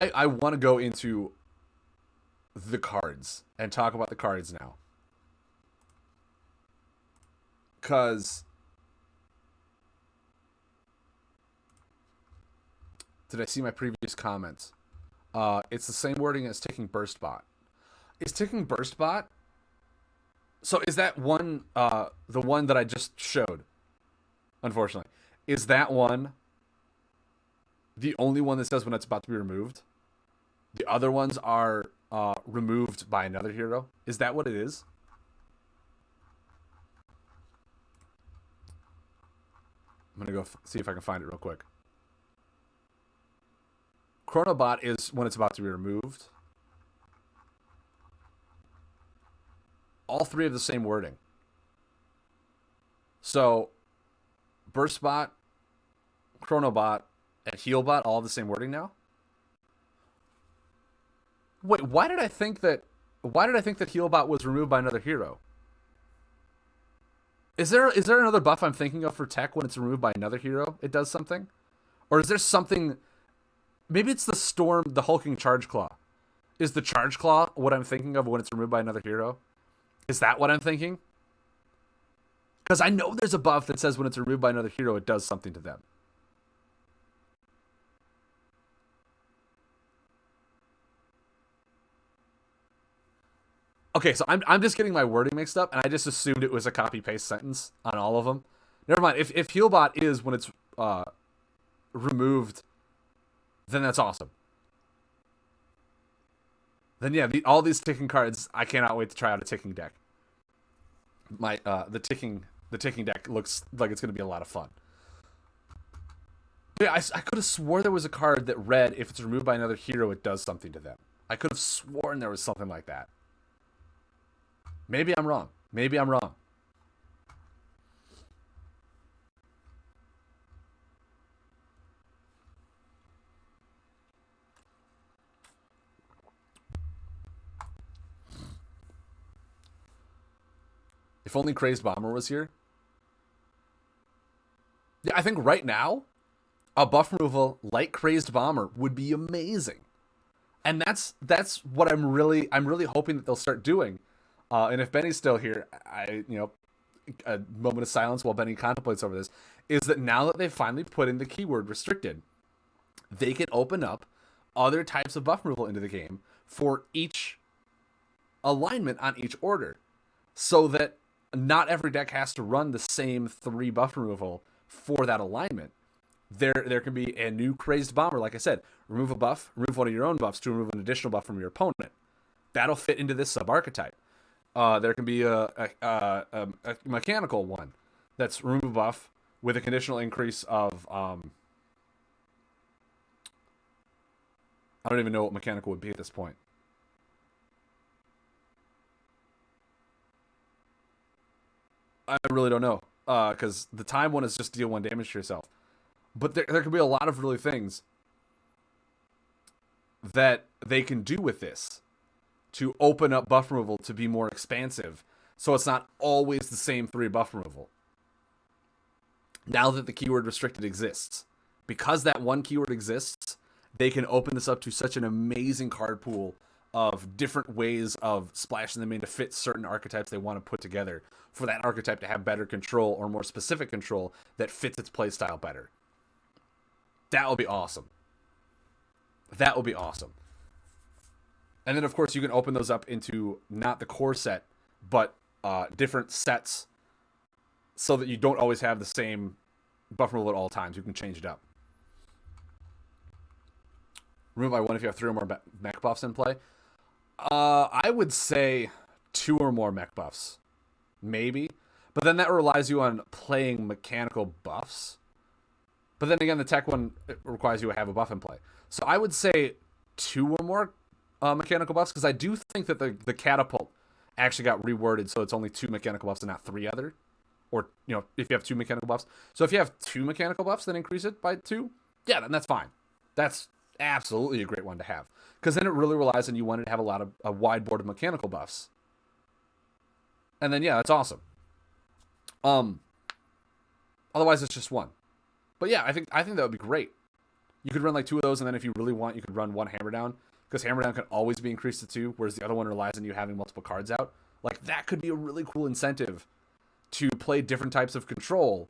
I want to go into the cards and talk about the cards now. Because did I see my previous comments? It's the same wording as ticking burst bot. Is ticking burst bot? So is that one the one that I just showed? Unfortunately, is that one the only one that says when it's about to be removed? The other ones are removed by another hero. Is that what it is? I'm gonna go see if I can find it real quick. Chronobot is when it's about to be removed. All three have the same wording. So, Burstbot, Chronobot, and Healbot all have the same wording now. Wait, why did I think that? Why did I think that Healbot was removed by another hero? Is there another buff I'm thinking of for tech when it's removed by another hero? It does something, or is there something? Maybe it's the Storm, the Hulking Charge Claw. Is the Charge Claw what I'm thinking of when it's removed by another hero? Is that what I'm thinking? Because I know there's a buff that says when it's removed by another hero, it does something to them. Okay, so I'm just getting my wording mixed up, and I just assumed it was a copy paste sentence on all of them. Never mind. If Healbot is when it's removed, then that's awesome. Then yeah, all these ticking cards, I cannot wait to try out a ticking deck. My the ticking deck looks like it's going to be a lot of fun. But yeah, I could have swore there was a card that read if it's removed by another hero, it does something to them. I could have sworn there was something like that. Maybe I'm wrong. Maybe I'm wrong. If only Crazed Bomber was here. Yeah, I think right now, a buff removal like Crazed Bomber would be amazing. And that's what I'm really hoping that they'll start doing. And if Benny's still here, a moment of silence while Benny contemplates over this, is that now that they've finally put in the keyword restricted, they can open up other types of buff removal into the game for each alignment on each order, so that not every deck has to run the same 3 buff removal for that alignment. There can be a new Crazed Bomber, like I said, remove a buff, remove one of your own buffs to remove an additional buff from your opponent. That'll fit into this sub-archetype. There can be a mechanical one that's remove a buff with a conditional increase of I don't even know what mechanical would be at this point. I really don't know, because the time one is just deal 1 damage to yourself. But there could be a lot of really things that they can do with this to open up buff removal to be more expansive, so it's not always the same 3 buff removal. Now that the keyword restricted exists, because that one keyword exists, they can open this up to such an amazing card pool of different ways of splashing them in to fit certain archetypes they want to put together for that archetype to have better control or more specific control that fits its playstyle better. That will be awesome. That will be awesome. And then, of course, you can open those up into not the core set, but different sets so that you don't always have the same buff removal at all times. You can change it up. Remove by 1 if you have 3 or more mech buffs in play. I would say 2 or more mech buffs. Maybe. But then that relies you on playing mechanical buffs. But then again, the tech one requires you to have a buff in play. So I would say 2 or more mechanical buffs, because I do think that the catapult actually got reworded so it's only 2 mechanical buffs and not 3 other. Or, if you have 2 mechanical buffs. So if you have 2 mechanical buffs, then increase it by 2. Yeah, then that's fine. That's absolutely a great one to have. Because then it really relies on you wanting to have a wide board of mechanical buffs. And then, yeah, that's awesome. Otherwise, it's just 1. But yeah, I think that would be great. You could run like 2 of those, and then if you really want, you could run 1 Hammer Down, because Hammer Down can always be increased to 2, whereas the other one relies on you having multiple cards out. Like, that could be a really cool incentive to play different types of control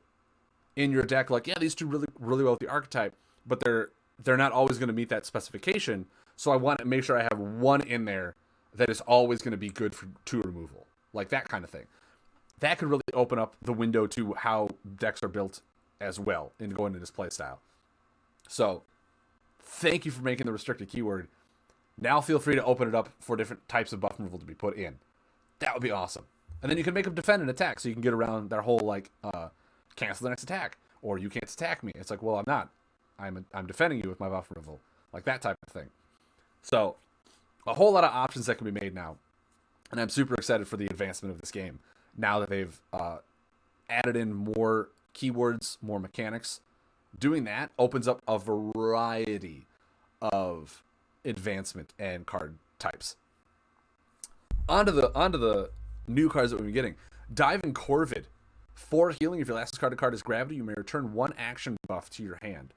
in your deck. Like, yeah, these two really well with the archetype, but they're not always going to meet that specification. So I want to make sure I have one in there that is always going to be good for 2 removal, like that kind of thing. That could really open up the window to how decks are built as well and going into this play style. So thank you for making the restricted keyword. Now feel free to open it up for different types of buff removal to be put in. That would be awesome. And then you can make them defend and attack, so you can get around their whole, like, cancel the next attack, or you can't attack me. It's like, well, I'm not. I'm defending you with my buff removal, like that type of thing. So a whole lot of options that can be made now, and I'm super excited for the advancement of this game now that they've added in more keywords, more mechanics. Doing that opens up a variety of advancement and card types. Onto the new cards that we'll be getting. Diving Corvid. 4 healing. If your last discarded card is Gravity, you may return 1 action buff to your hand.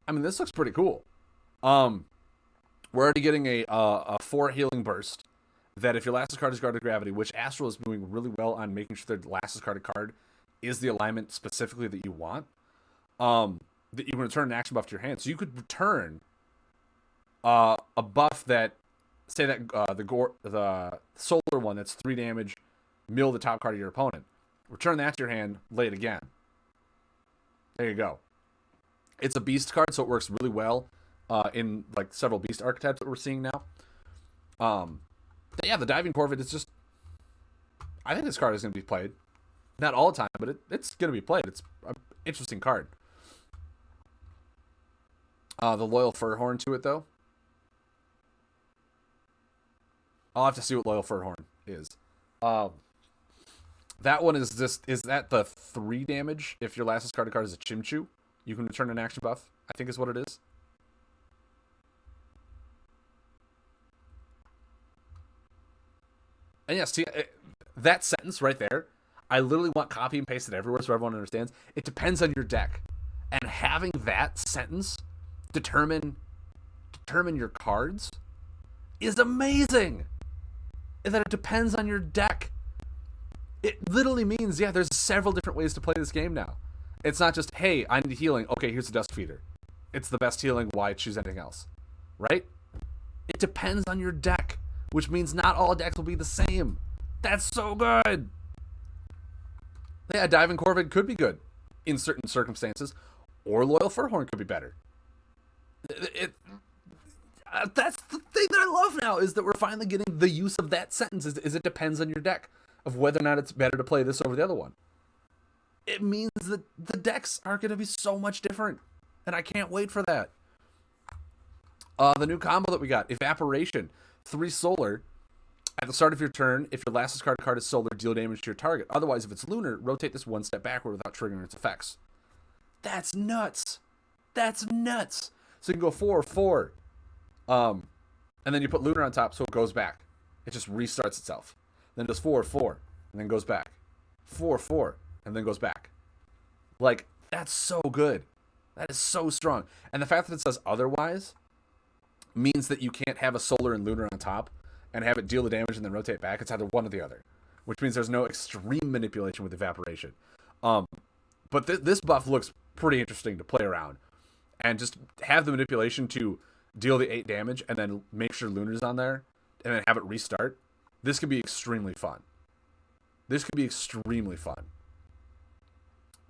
I mean, this looks pretty cool. We're already getting a 4 healing burst that if your last discarded is guarded Gravity, which Astral is doing really well on making sure their last discarded card is the alignment specifically that you want, that you can return an action buff to your hand. So you could return a buff that, say that the solar one that's 3 damage, mill the top card of your opponent. Return that to your hand, lay it again. There you go. It's a beast card, so it works really well in like several beast archetypes that we're seeing now. But yeah, the Diving Corvid is just... I think this card is going to be played. Not all the time, but it's going to be played. It's an interesting card. The Loyal Furhorn to it, though. I'll have to see what Loyal Furhorn is. That one is just... Is that the 3 damage? If your last discarded card is a Chimchu, you can return an action buff, I think is what it is. And yeah, see, that sentence right there, I literally want copy and paste it everywhere so everyone understands. It depends on your deck. And having that sentence determine your cards is amazing. And that it depends on your deck. It literally means, yeah, there's several different ways to play this game now. It's not just, hey, I need healing. Okay, here's a Dusk Feeder. It's the best healing. Why choose anything else? Right? It depends on your deck, which means not all decks will be the same. That's so good. Yeah, Diving Corvid could be good in certain circumstances, or Loyal Furhorn could be better. That's the thing that I love now, is that we're finally getting the use of that sentence, is it depends on your deck, of whether or not it's better to play this over the other one. It means that the decks are going to be so much different, and I can't wait for that. The new combo that we got, Evaporation. 3 solar. At the start of your turn, if your last discarded card is solar, deal damage to your target. Otherwise, if it's lunar, rotate this 1 step backward without triggering its effects. That's nuts. That's nuts. So you can go 4/4. And then you put lunar on top so it goes back. It just restarts itself. Then it does 4/4, and then goes back. 4/4, and then goes back. Like, that's so good. That is so strong. And the fact that it says otherwise means that you can't have a solar and lunar on top and have it deal the damage and then rotate back. It's either one or the other, which means there's no extreme manipulation with Evaporation. But this buff looks pretty interesting to play around, and just have the manipulation to deal the 8 damage and then make sure Lunar's on there and then have it restart. This could be extremely fun. This could be extremely fun.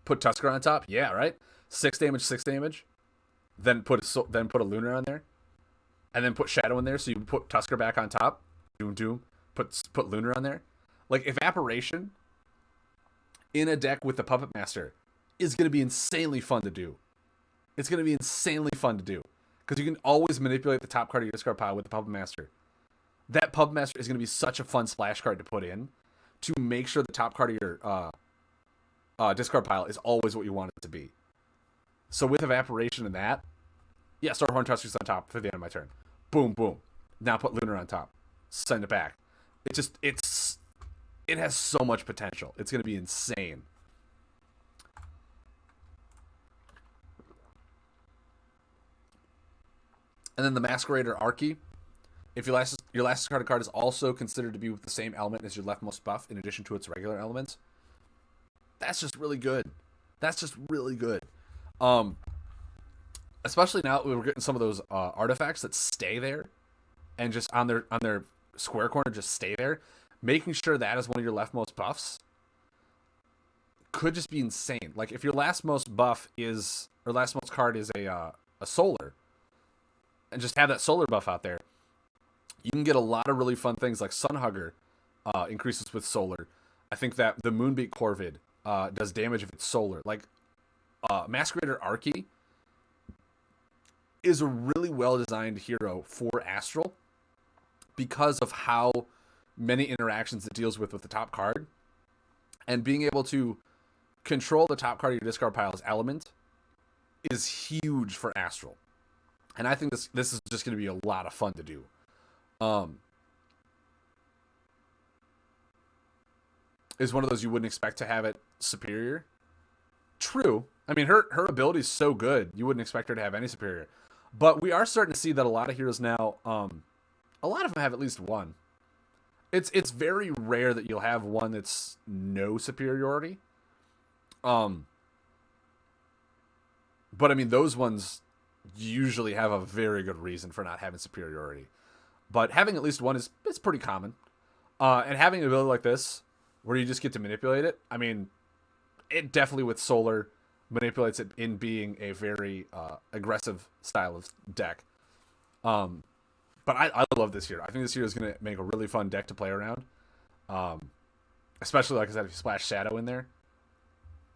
Put Tusker on top, yeah, right. 6 damage, 6 damage. Then put a Lunar on there, and then put Shadow in there. So you put Tusker back on top. Doom. Put Lunar on there. Like, Evaporation in a deck with the Puppet Master is going to be insanely fun to do. It's going to be insanely fun to do, because you can always manipulate the top card of your discard pile with the Puppet Master. That Puppet Master is going to be such a fun splash card to put in to make sure the top card of your discard pile is always what you want it to be. So with Evaporation and that, yeah, Starhorn Tuskers on top for the end of my turn. Boom, boom. Now put Lunar on top. Send it back. It has so much potential. It's going to be insane. And then the Masquerader Archie. If your last discarded card is also considered to be with the same element as your leftmost buff, in addition to its regular elements, that's just really good. That's just really good. Especially now we're getting some of those artifacts that stay there, and just on their square corner just stay there. Making sure that is one of your leftmost buffs could just be insane. Like if your lastmost buff is, or lastmost card is a solar, and just have that solar buff out there, you can get a lot of really fun things like Sunhugger increases with solar. I think that the Moonbeat Corvid does damage if it's solar. Like Masquerader Archie is a really well designed hero for Astral because of how many interactions it deals with the top card, and being able to control the top card of your discard pile's element is huge for Astral. And I think this is just going to be a lot of fun to do. Is one of those you wouldn't expect to have it superior. True. I mean, her ability is so good, you wouldn't expect her to have any superior. But we are starting to see that a lot of heroes now, a lot of them have at least one. It's very rare that you'll have one that's no superiority. But I mean, those ones usually have a very good reason for not having superiority. But having at least one is pretty common. And having an ability like this, where you just get to manipulate it, I mean, it definitely with Solar manipulates it in being a very aggressive style of deck. But I love this hero. I think this hero is going to make a really fun deck to play around. Especially, like I said, if you splash Shadow in there.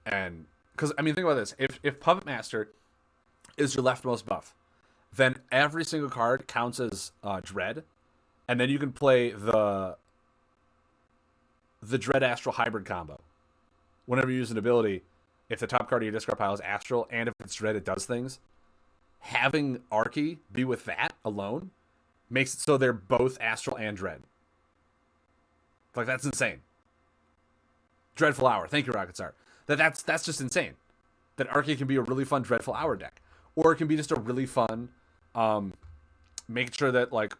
And, because, I mean, think about this. If Puppet Master is your leftmost buff, then every single card counts as Dread. And then you can play the Dread Astral hybrid combo. Whenever you use an ability, if the top card of your discard pile is Astral, and if it's Dread, it does things. Having Archie be with that alone makes it so they're both Astral and Dread. Like, that's insane. Dreadful Hour. Thank you, Rocket Star. That's just insane. That Archie can be a really fun Dreadful Hour deck. Or it can be just a really fun, make sure that, like,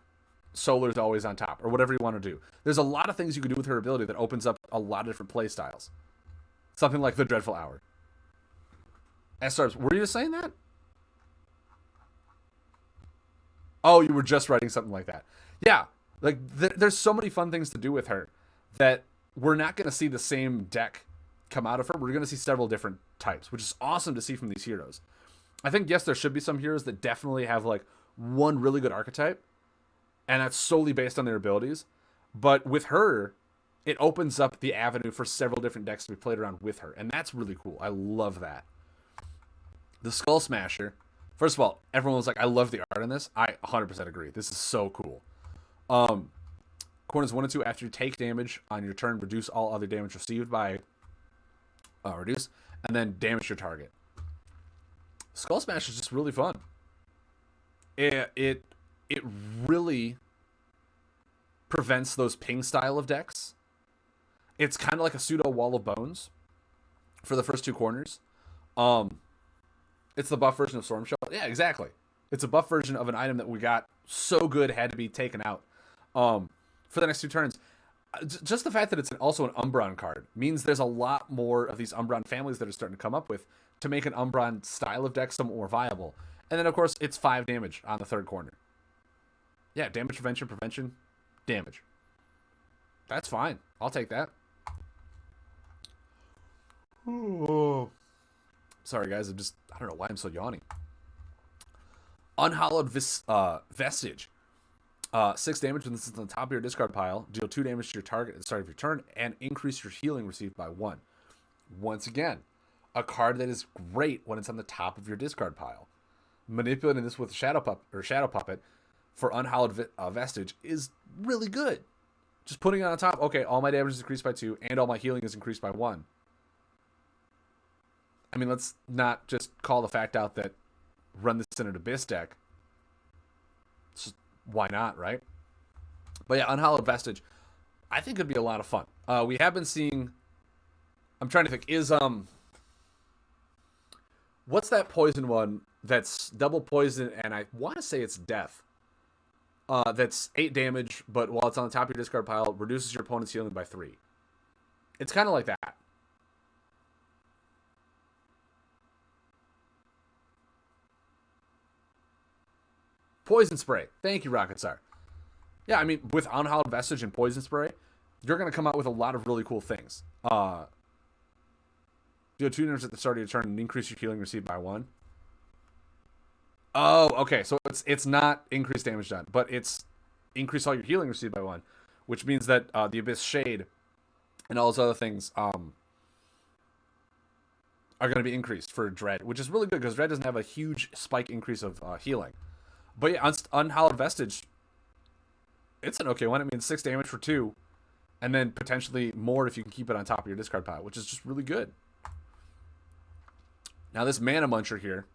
Solar's always on top, or whatever you want to do. There's a lot of things you can do with her ability that opens up a lot of different play styles. Something like the Dreadful Hour. S-Stars, were you just saying that? Oh, you were just writing something like that. Yeah, like there's so many fun things to do with her that we're not going to see the same deck come out of her. We're going to see several different types, which is awesome to see from these heroes. I think, yes, there should be some heroes that definitely have like one really good archetype, and that's solely based on their abilities. But with her, it opens up the avenue for several different decks to be played around with her, and that's really cool. I love that. The Skull Smasher. First of all, everyone was like, I love the art in this. I 100% agree. This is so cool. Corners 1 and 2, after you take damage on your turn, reduce all other damage received by reduce, and then damage your target. Skull Smash is just really fun. It really prevents those ping style of decks. It's kind of like a pseudo Wall of Bones for the first two corners. It's the buff version of Storm Shell. Yeah, exactly. It's a buff version of an item that we got so good had to be taken out for the next two turns. Just the fact that it's also an Umbron card means there's a lot more of these Umbron families that are starting to come up with to make an Umbron style of deck somewhat more viable. And then, of course, it's 5 damage on the third corner. Yeah, damage prevention, damage. That's fine. I'll take that. Oh. Sorry, guys. I don't know why I'm so yawning. Unhallowed Vestige. 6 damage when this is on the top of your discard pile. Deal 2 damage to your target at the start of your turn, and increase your healing received by 1. Once again, a card that is great when it's on the top of your discard pile. Manipulating this with Shadow Puppet for Unhallowed Vestige is really good. Just putting it on top. Okay, all my damage is increased by 2, and all my healing is increased by 1. I mean, let's not just call the fact out that run this in an Abyss deck. Just, why not, right? But yeah, Unhallowed Vestige, I think could be a lot of fun. We have been seeing. I'm trying to think. What's that poison one that's double poison, and I want to say it's death. That's 8 damage, but while it's on the top of your discard pile, reduces your opponent's healing by 3. It's kind of like that. Poison Spray. Thank you, Rocket Star. Yeah, I mean, with Unhallowed Vestige and Poison Spray, you're going to come out with a lot of really cool things. Deal 2 damage at the start of your turn and increase your healing received by 1. Oh, okay. So it's not increased damage done, but it's increase all your healing received by 1, which means that the Abyss Shade and all those other things are going to be increased for Dread, which is really good because Dread doesn't have a huge spike increase of healing. But yeah, Unhallowed Vestige, it's an okay one. It means 6 damage for 2, and then potentially more if you can keep it on top of your discard pile, which is just really good. Now this Mana Muncher here,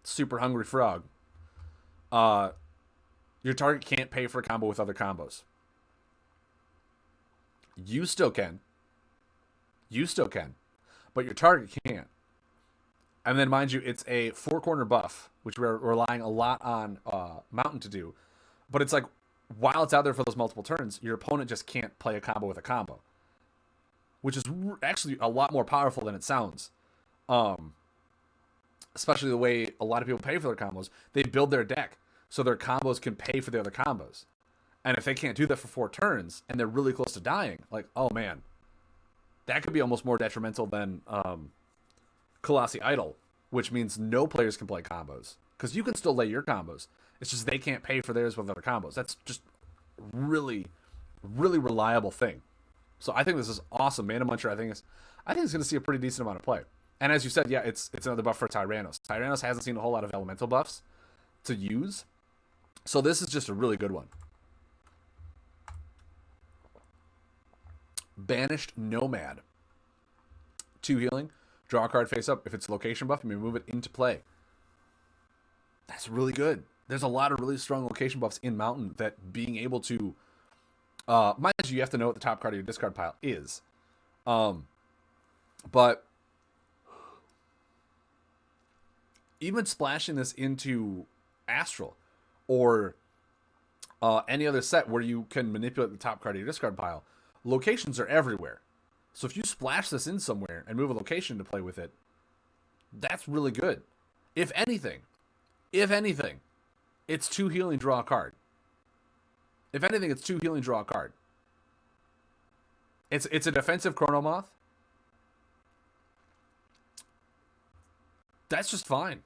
Super Hungry Frog, your target can't pay for a combo with other combos. You still can. But your target can't. And then, mind you, it's a 4-corner buff, which we're relying a lot on Mountain to do. But it's like, while it's out there for those multiple turns, your opponent just can't play a combo with a combo. Which is actually a lot more powerful than it sounds. Especially the way a lot of people pay for their combos. They build their deck so their combos can pay for the other combos. And if they can't do that for 4 turns, and they're really close to dying, like, oh man, that could be almost more detrimental than Colossi Idol, which means no players can play combos. Because you can still lay your combos. It's just they can't pay for theirs with other combos. That's just really, really reliable thing. So I think this is awesome. Mana Muncher, I think it's going to see a pretty decent amount of play. And as you said, yeah, it's another buff for Tyrannos. Tyrannos hasn't seen a whole lot of elemental buffs to use. So this is just a really good one. Banished Nomad. 2 healing. Draw a card face up. If it's location buff, you may move it into play. That's really good. There's a lot of really strong location buffs in Mountain that being able to... mind you have to know what the top card of your discard pile is. But... even splashing this into Astral or any other set where you can manipulate the top card of your discard pile, locations are everywhere. So if you splash this in somewhere and move a location to play with it, that's really good. If anything, it's 2 healing, draw a card. If anything, it's 2 healing, draw a card. It's a defensive Chronomoth. That's just fine.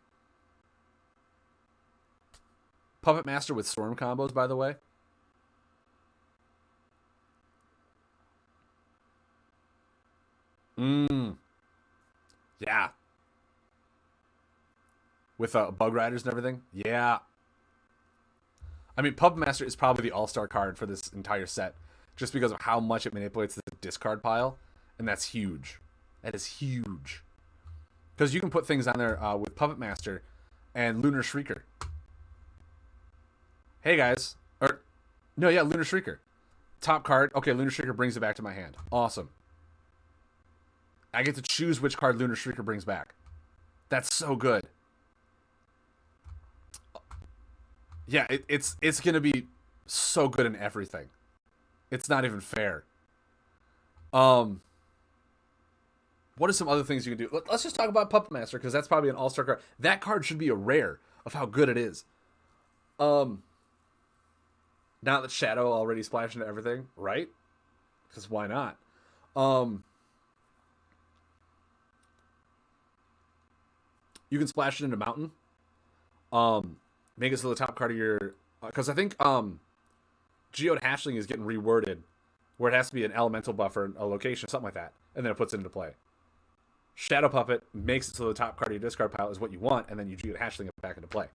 Puppet Master with Storm combos, by the way. Yeah. With Bug Riders and everything. Yeah. I mean, Puppet Master is probably the all-star card for this entire set, just because of how much it manipulates the discard pile, and that's huge. That is huge. Because you can put things on there with Puppet Master and Lunar Shrieker. Hey, guys. Lunar Shrieker. Top card. Okay, Lunar Shrieker brings it back to my hand. Awesome. I get to choose which card Lunar Shrieker brings back. That's so good. Yeah, it's going to be so good in everything. It's not even fair. What are some other things you can do? Let's just talk about Puppet Master, because that's probably an all-star card. That card should be a rare of how good it is. Now that Shadow already splashed into everything, right? Because why not? You can splash it into Mountain. Make it so the top card of your... Because I think Geode Hatchling is getting reworded, where it has to be an elemental buffer, a location, something like that, and then it puts it into play. Shadow Puppet makes it so the top card of your discard pile is what you want, and then you Geode Hatchling it back into play.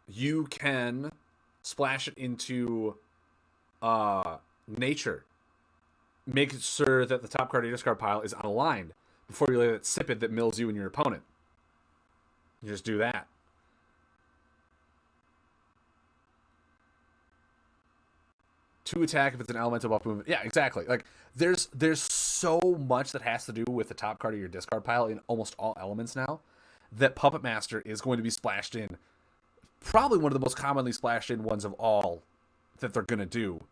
You can splash it into Nature. Make sure that the top card of your discard pile is unaligned before you lay that Sipid that mills you and your opponent. You just do that. 2 attack if it's an elemental buff movement. Yeah, exactly. Like there's so much that has to do with the top card of your discard pile in almost all elements now that Puppet Master is going to be splashed in. Probably one of the most commonly splashed in ones of all that they're going to do.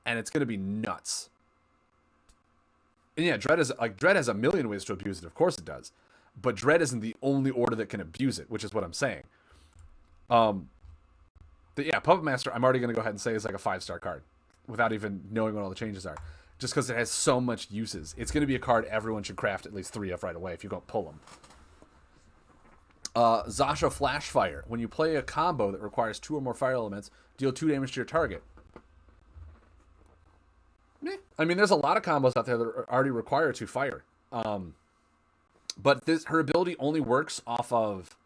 And it's going to be nuts. And yeah, Dread has a million ways to abuse it. Of course it does. But Dread isn't the only order that can abuse it, which is what I'm saying. But yeah, Puppet Master, I'm already going to go ahead and say is like a 5-star card without even knowing what all the changes are. Just because it has so much uses. It's going to be a card everyone should craft at least 3 of right away if you don't pull them. Zasha Flashfire. When you play a combo that requires 2 or more fire elements, deal 2 damage to your target. I mean, there's a lot of combos out there that already require 2 fire. But her ability only works off of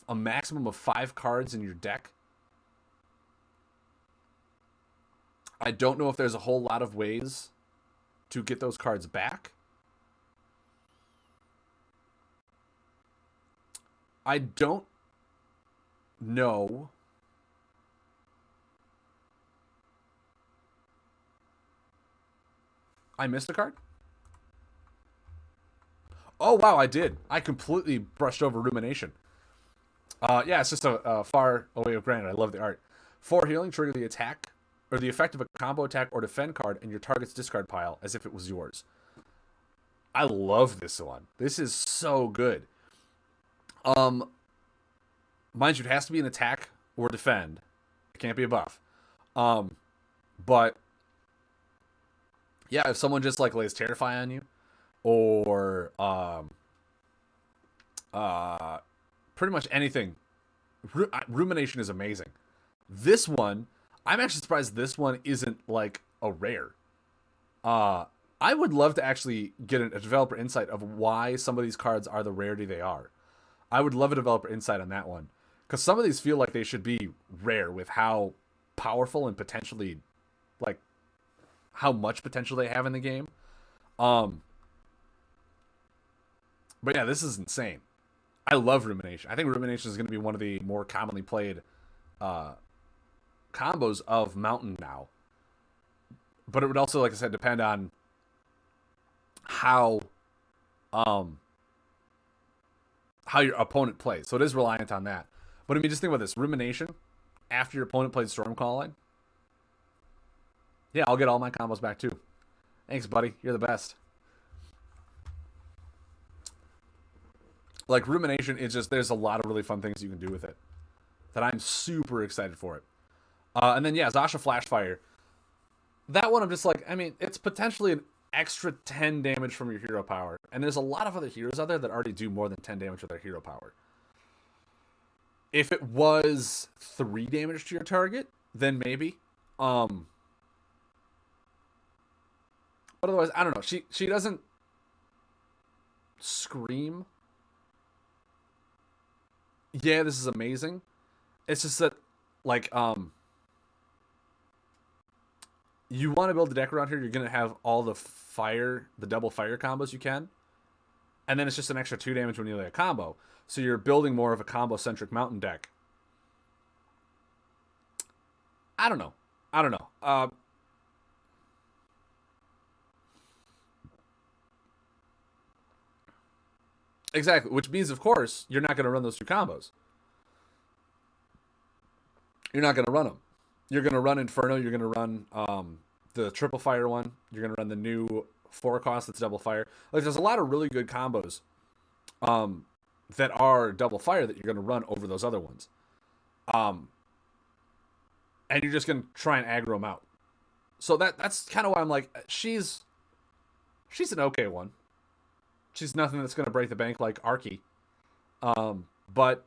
a maximum of 5 cards in your deck. I don't know if there's a whole lot of ways to get those cards back. I don't know. I missed a card? Oh, wow, I did. I completely brushed over Rumination. Yeah, it's just a far away of granite. I love the art. 4 healing, trigger the attack, or the effect of a combo attack or defend card in your target's discard pile as if it was yours. I love this one. This is so good. Mind you, it has to be an attack or defend. It can't be a buff. But yeah, if someone just like lays Terrify on you, or pretty much anything, Rumination is amazing. This one, I'm actually surprised this one isn't like a rare. I would love to actually get a developer insight of why some of these cards are the rarity they are. I would love a developer insight on that one, because some of these feel like they should be rare with how powerful and potentially, like, how much potential they have in the game. But yeah, this is insane. I love Rumination. I think Rumination is going to be one of the more commonly played combos of Mountain now. But it would also, like I said, depend on how your opponent plays. So it is reliant on that. But I mean, just think about this. Rumination, after your opponent plays Stormcalling, yeah, I'll get all my combos back too. Thanks, buddy. You're the best. Like, Rumination is just, there's a lot of really fun things you can do with it that I'm super excited for it. And then, yeah, Zasha Flashfire. That one, I'm just like, I mean, it's potentially an extra 10 damage from your hero power. And there's a lot of other heroes out there that already do more than 10 damage with their hero power. If it was 3 damage to your target, then maybe. But otherwise, I don't know. She doesn't scream, yeah, this is amazing. It's just that, like, you want to build the deck around here, you're going to have all the double fire combos you can. And then it's just an extra 2 damage when you lay a combo. So you're building more of a combo-centric Mountain deck. I don't know. Exactly, which means, of course, you're not going to run those 2 combos. You're not going to run them. You're going to run Inferno. You're going to run the triple fire one. You're going to run the new 4-cost that's double fire. Like, there's a lot of really good combos that are double fire that you're going to run over those other ones. And you're just going to try and aggro them out. So that's kind of why I'm like, she's an okay one. She's nothing that's going to break the bank like Arky. But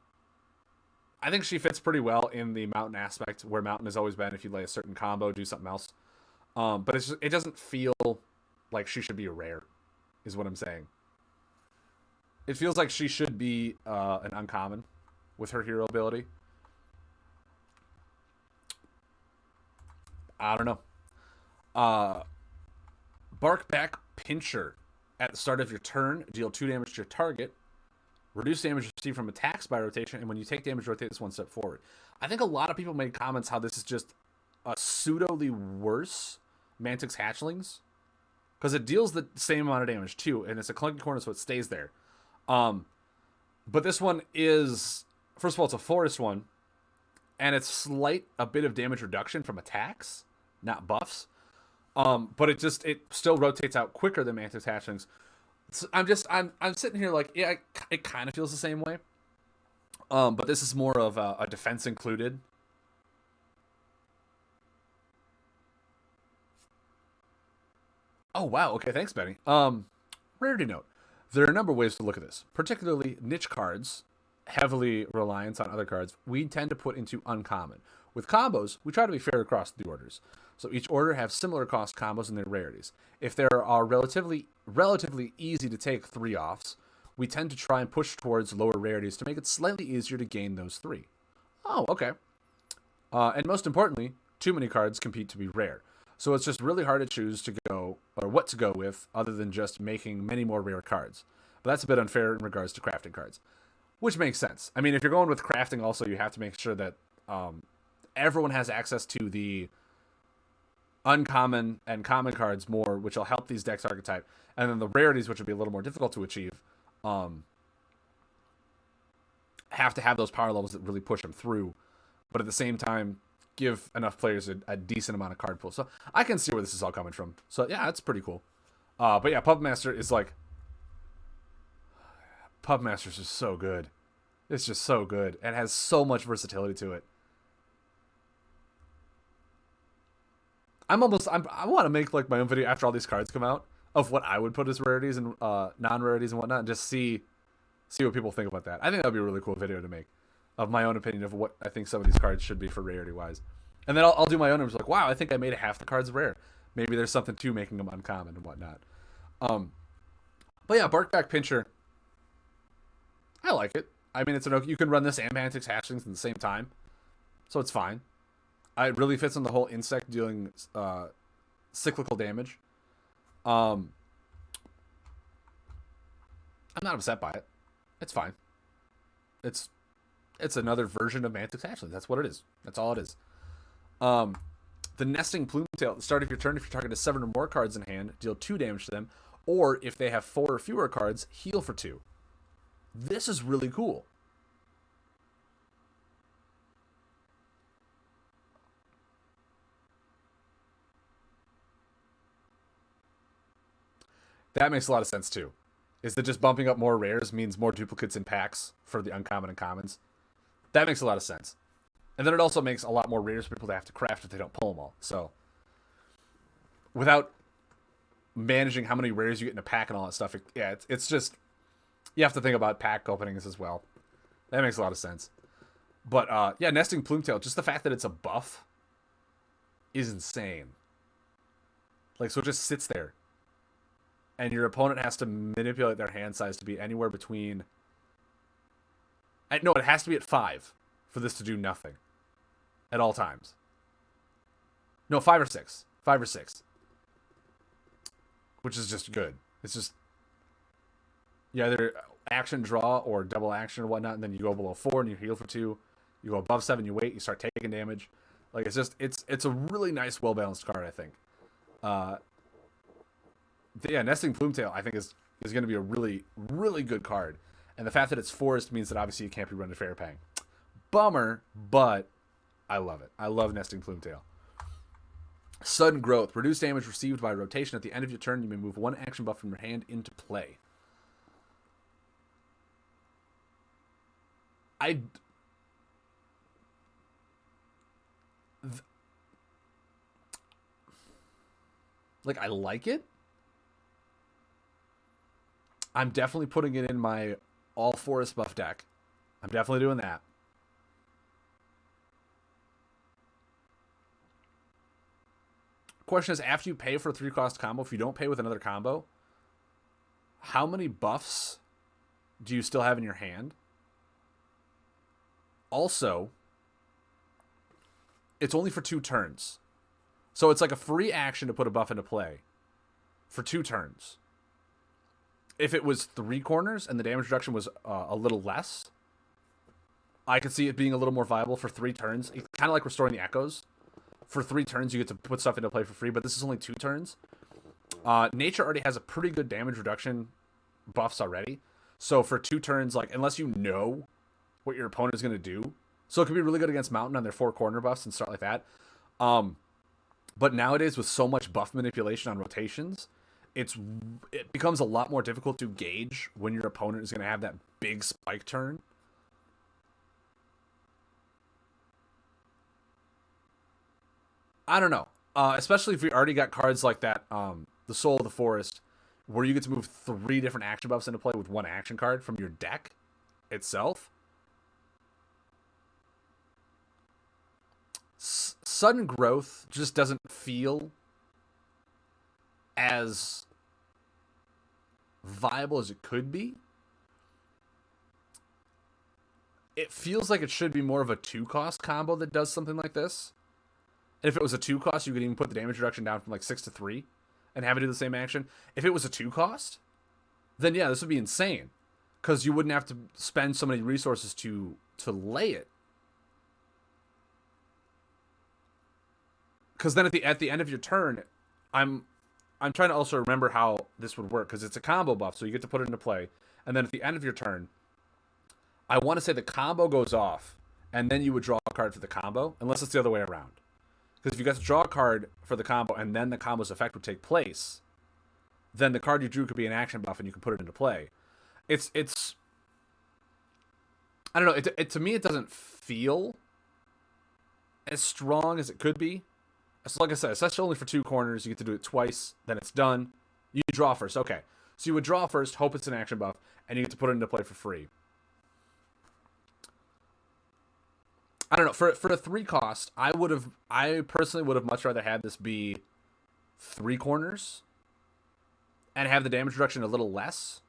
I think she fits pretty well in the Mountain aspect, where Mountain has always been, if you lay a certain combo, do something else. But it doesn't feel like she should be a rare, is what I'm saying. It feels like she should be an uncommon with her hero ability. I don't know. Barkback Pincher. At the start of your turn, deal 2 damage to your target. Reduce damage received from attacks by rotation, and when you take damage, rotate this 1 step forward. I think a lot of people made comments how this is just a pseudoly worse Mantic's Hatchlings, because it deals the same amount of damage too, and it's a clunky corner, so it stays there. But this one is, first of all, it's a forest one, and it's a bit of damage reduction from attacks, not buffs. But it still rotates out quicker than Mantic's Hatchlings. So I'm sitting here like, yeah, it kind of feels the same way. But this is more of a defense included. Oh wow, okay, thanks, Benny. Rarity note. There are a number of ways to look at this, particularly niche cards, heavily reliant on other cards, we tend to put into uncommon. With combos, we try to be fair across the orders. So each order have similar cost combos and their rarities. If there are relatively easy to take 3-offs, we tend to try and push towards lower rarities to make it slightly easier to gain those 3. Oh, okay. And most importantly, too many cards compete to be rare. So it's just really hard to choose to go, or what to go with, other than just making many more rare cards. But that's a bit unfair in regards to crafting cards, which makes sense. I mean, if you're going with crafting also, you have to make sure that everyone has access to the uncommon and common cards more, which will help these decks archetype. And then the rarities, which would be a little more difficult to achieve, have to have those power levels that really push them through. But at the same time, give enough players a decent amount of card pool. So I can see where this is all coming from. So yeah, it's pretty cool. But yeah, Puppet Master is like... Puppet Master is just so good. It's just so good. And has so much versatility to it. I want to make like my own video after all these cards come out of what I would put as rarities and non-rarities and whatnot, and just see what people think about that. I think that'd be a really cool video to make of my own opinion of what I think some of these cards should be for rarity wise. And then I'll do my own numbers like, wow, I think I made half the cards rare. Maybe there's something to making them uncommon and whatnot. But yeah, Barkback Pincher, I like it. I mean, you can run this and Mantic's Hatchlings at the same time, so it's fine. It really fits on the whole insect dealing cyclical damage. I'm not upset by it. It's fine. It's another version of Mantic's Hatchlings. That's what it is. That's all it is. The Nesting Plumetail at the start of your turn, if you're targeting 7 or more cards in hand, deal 2 damage to them. Or if they have 4 or fewer cards, heal for 2. This is really cool. That makes a lot of sense too. Is that just bumping up more rares means more duplicates in packs for the uncommon and commons? That makes a lot of sense. And then it also makes a lot more rares for people to have to craft if they don't pull them all. So, without managing how many rares you get in a pack and all that stuff, it's just, you have to think about pack openings as well. That makes a lot of sense. But, yeah, Nesting Plumetail, just the fact that it's a buff is insane. Like, so it just sits there. And your opponent has to manipulate their hand size to be anywhere between... No, it has to be at 5 for this to do nothing. At all times. No, 5 or 6. 5 or 6. Which is just good. It's just... You either action draw or double action or whatnot, and then you go below 4 and you heal for 2. You go above 7, you wait, you start taking damage. Like, it's just... It's a really nice, well-balanced card, I think. Yeah, Nesting Plumetail, I think, is going to be a really, really good card. And the fact that it's forest means that obviously it can't be run to Fairpang. Bummer, but I love it. I love Nesting Plumetail. Sudden Growth. Reduce damage received by rotation. At the end of your turn, you may move 1 action buff from your hand into play. I like it. I'm definitely putting it in my all forest buff deck. I'm definitely doing that. Question is, after you pay for a 3-cost combo, if you don't pay with another combo, how many buffs do you still have in your hand? Also, it's only for 2 turns. So it's like a free action to put a buff into play for 2 turns. If it was 3 corners and the damage reduction was a little less, I could see it being a little more viable for 3 turns. It's kind of like Restoring the Echoes. for 3 turns you get to put stuff into play for free, but this is only 2 turns. Nature already has a pretty good damage reduction buffs already. So for 2 turns, like, unless you know what your opponent is going to do, so it could be really good against Mountain on their 4 corner buffs and stuff like that. But nowadays, with so much buff manipulation on rotations, it becomes a lot more difficult to gauge when your opponent is going to have that big spike turn. I don't know. Especially if we already got cards like that, the Soul of the Forest, where you get to move 3 different action buffs into play with 1 action card from your deck itself. Sudden growth just doesn't feel as viable as it could be. It feels like it should be more of a 2-cost combo that does something like this. And if it was a 2-cost, you could even put the damage reduction down from like 6 to 3 and have it do the same action. If it was a 2-cost, then yeah, this would be insane. Because you wouldn't have to spend so many resources to lay it. Because then at the end of your turn, I'm trying to also remember how this would work, because it's a combo buff, so you get to put it into play. And then at the end of your turn, I want to say the combo goes off, and then you would draw a card for the combo, unless it's the other way around. Because if you got to draw a card for the combo, and then the combo's effect would take place, then the card you drew could be an action buff, and you can put it into play. It's I don't know. To me, it doesn't feel as strong as it could be. So like I said, it's actually only for 2 corners. You get to do it twice, then it's done. You draw first. Okay. So you would draw first, hope it's an action buff, and you get to put it into play for free. I don't know. For a 3-cost, I personally would have much rather had this be 3 corners and have the damage reduction a little less.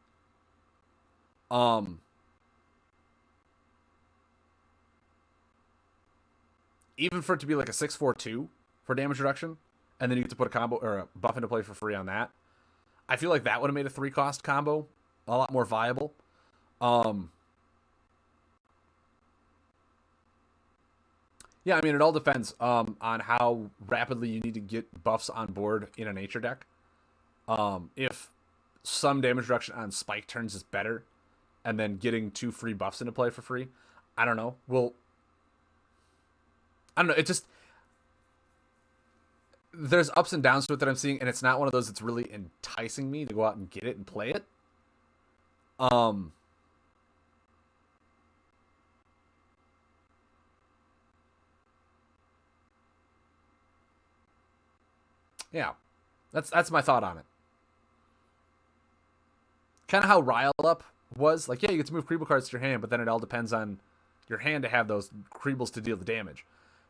Even for it to be like a 6/4/2 for damage reduction, and then you get to put a combo or a buff into play for free on that. I feel like that would have made a 3-cost combo a lot more viable. Yeah, I mean, it all depends on how rapidly you need to get buffs on board in a nature deck. If some damage reduction on spike turns is better, and then getting 2 free buffs into play for free, I don't know. I don't know. It just, there's ups and downs to it that I'm seeing, and it's not one of those that's really enticing me to go out and get it and play it. Yeah, that's my thought on it. Kind of how Rile Up was. Like, yeah, you get to move Creeble cards to your hand, but then it all depends on your hand to have those Creebles to deal the damage.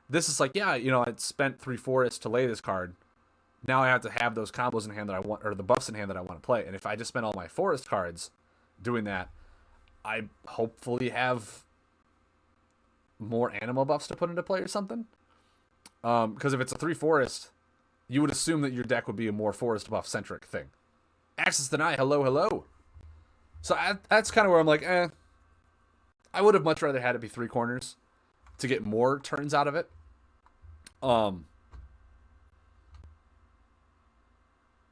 This is like, yeah, you know, I spent 3 forests to lay this card. Now I have to have those combos in hand that I want, or the buffs in hand that I want to play. And if I just spend all my forest cards doing that, I hopefully have more animal buffs to put into play or something. Because if it's a 3 forest, you would assume that your deck would be a more forest buff centric thing. Access deny, hello. So that's kind of where I'm like, I would have much rather had it be 3 corners to get more turns out of it. But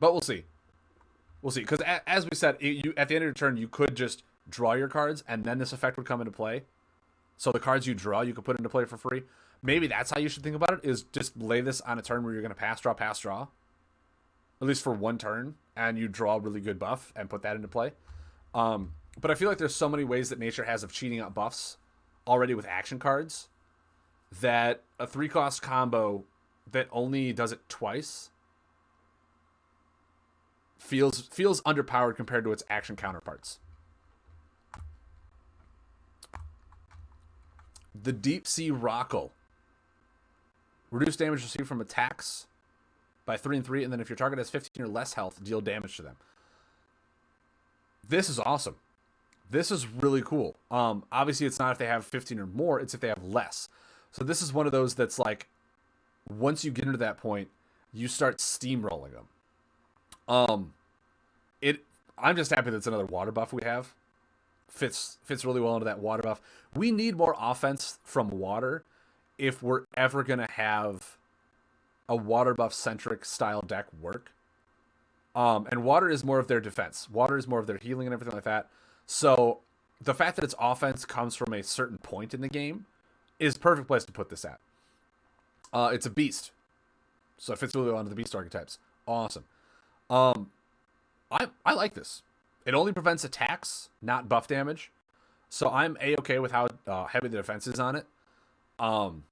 we'll see. Because as we said, you at the end of your turn, you could just draw your cards, and then this effect would come into play. So the cards you draw, you could put into play for free. Maybe that's how you should think about it, is just lay this on a turn where you're going to pass, draw. At least for 1 turn, and you draw a really good buff and put that into play. But I feel like there's so many ways that nature has of cheating out buffs already with action cards that a 3-cost combo that only does it twice feels underpowered compared to its action counterparts. The Deep Sea Rockle. Reduce damage received from attacks by 3 and 3, and then if your target has 15 or less health, deal damage to them. This is awesome. This is really cool. Obviously, it's not if they have 15 or more, it's if they have less. So this is one of those that's like, once you get into that point, you start steamrolling them. I'm just happy that it's another water buff we have. Fits really well into that water buff. We need more offense from water if we're ever going to have a water buff centric style deck work. And water is more of their defense. Water is more of their healing and everything like that. So the fact that its offense comes from a certain point in the game is perfect place to put this at. It's a beast, so it fits really well into the beast archetypes. Awesome. I like this. It only prevents attacks, not buff damage. So I'm a-okay with how heavy the defense is on it. And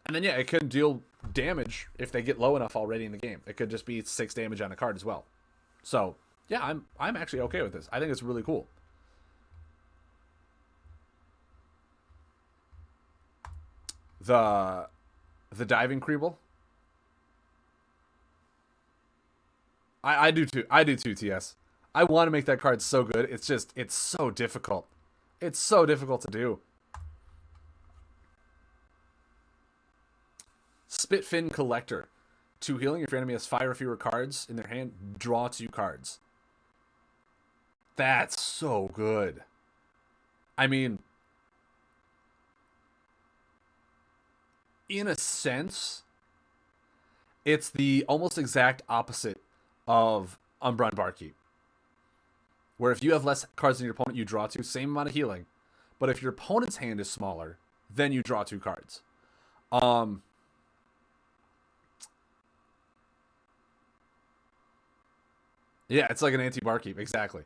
then, yeah, it could deal damage if they get low enough already in the game. It could just be 6 damage on a card as well. So, yeah, I'm actually okay with this. I think it's really cool. The diving Creeble. I do too. I do too, TS. I want to make that card so good. It's so difficult. It's so difficult to do. Spitfin Collector. 2 healing. If your enemy has 5 or fewer cards in their hand, draw 2 cards. That's so good. I mean, in a sense, it's the almost exact opposite of Umbra and Barkeep. Where if you have less cards than your opponent, you draw 2, same amount of healing. But if your opponent's hand is smaller, then you draw 2 cards. Yeah, it's like an anti-Barkeep, exactly.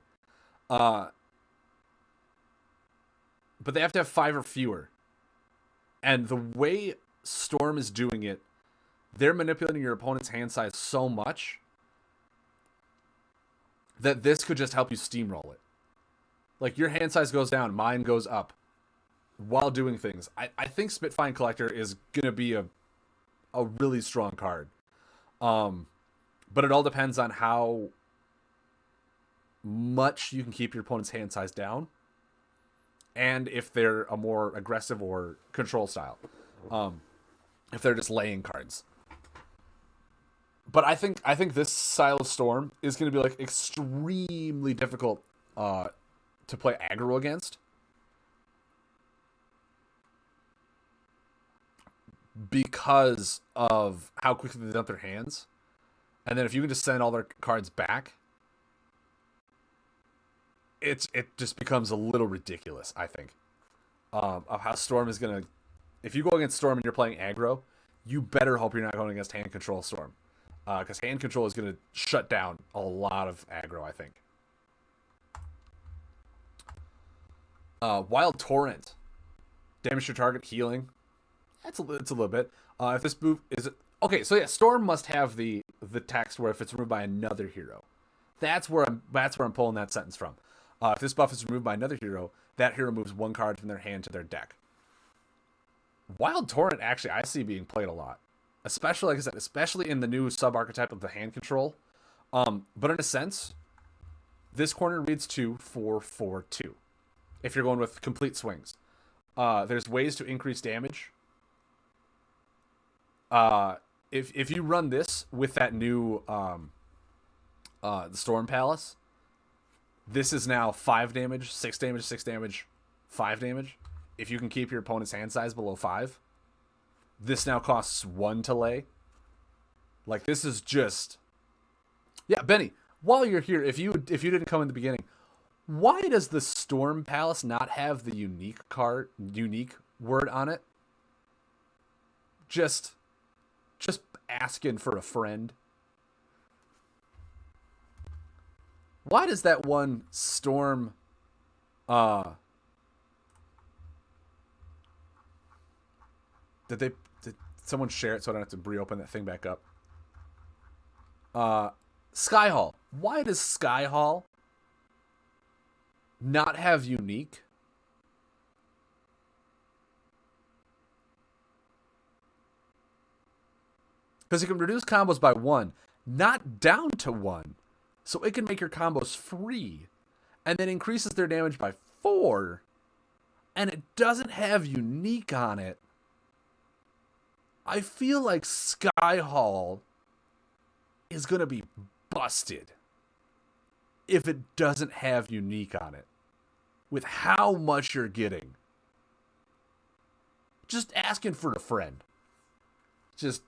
But they have to have 5 or fewer. And the way Storm is doing it, they're manipulating your opponent's hand size so much that this could just help you steamroll it. Like, your hand size goes down, mine goes up while doing things. I think Spitfine Collector is going to be a really strong card. But it all depends on how much you can keep your opponent's hand size down, and if they're a more aggressive or control style, if they're just laying cards. But I think this style of Storm is going to be like extremely difficult to play aggro against, because of how quickly they dump their hands. And then if you can just send all their cards back, it just becomes a little ridiculous, I think, of how Storm is going to... If you go against Storm and you're playing aggro, you better hope you're not going against hand control Storm. Because hand control is going to shut down a lot of aggro, I think. Wild Torrent. Damage your target, healing. It's a little bit. If this move is... Okay, so yeah, Storm must have the text where if it's removed by another hero. That's where I'm pulling that sentence from. If this buff is removed by another hero, that hero moves 1 card from their hand to their deck. Wild Torrent, actually, I see being played a lot. Especially, like I said, especially in the new sub-archetype of the hand control. But in a sense, this corner reads 2, 4, 4, 2. If you're going with complete swings. There's ways to increase damage. If you run this with that new the Storm Palace, this is now 5 damage, 6 damage, 6 damage, 5 damage. If you can keep your opponent's hand size below 5, this now costs 1 to lay. Like, this is just... Yeah, Benny, while you're here, if you didn't come in the beginning, why does the Storm Palace not have the unique word on it? Just asking for a friend. Why does that one Storm did someone share it so I don't have to reopen that thing back up? Skyhall. Why does Skyhall not have unique? Because it can reduce combos by 1, not down to 1. So it can make your combos free, and then increases their damage by 4, and it doesn't have unique on it. I feel like Skyhall is going to be busted if it doesn't have unique on it, with how much you're getting. Just asking for a friend. Just,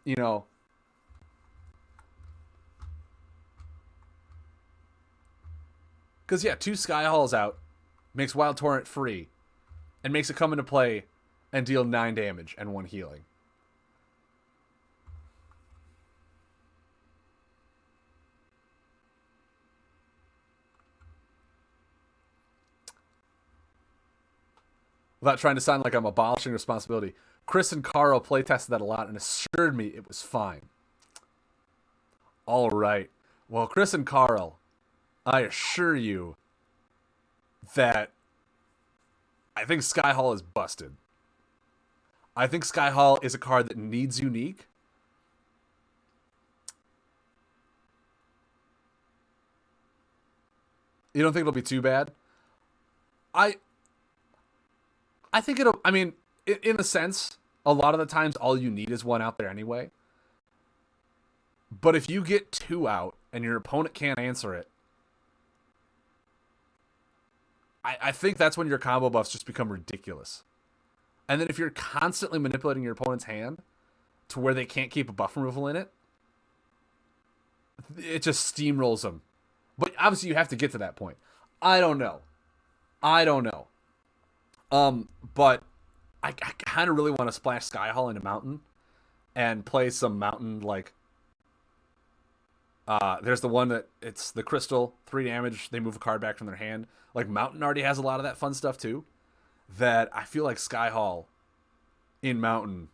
Because, yeah, 2 Sky Halls out, makes Wild Torrent free, and makes it come into play and deal 9 damage and 1 healing. Without trying to sound like I'm abolishing responsibility, Chris and Carl playtested that a lot and assured me it was fine. All right. Well, Chris and Carl, I assure you that I think Sky Hall is busted. I think Sky Hall is a card that needs unique. You don't think it'll be too bad? I think it'll, I mean, in a sense, a lot of the times all you need is 1 out there anyway. But if you get 2 out and your opponent can't answer it, I think that's when your combo buffs just become ridiculous. And then if you're constantly manipulating your opponent's hand to where they can't keep a buff removal in it, it just steamrolls them. But obviously you have to get to that point. I don't know. But I kind of really want to splash Sky Hall into Mountain and play some Mountain, like, there's the one that it's the crystal, 3 damage, they move a card back from their hand. Like, Mountain already has a lot of that fun stuff too, that I feel like Sky Hall in Mountain.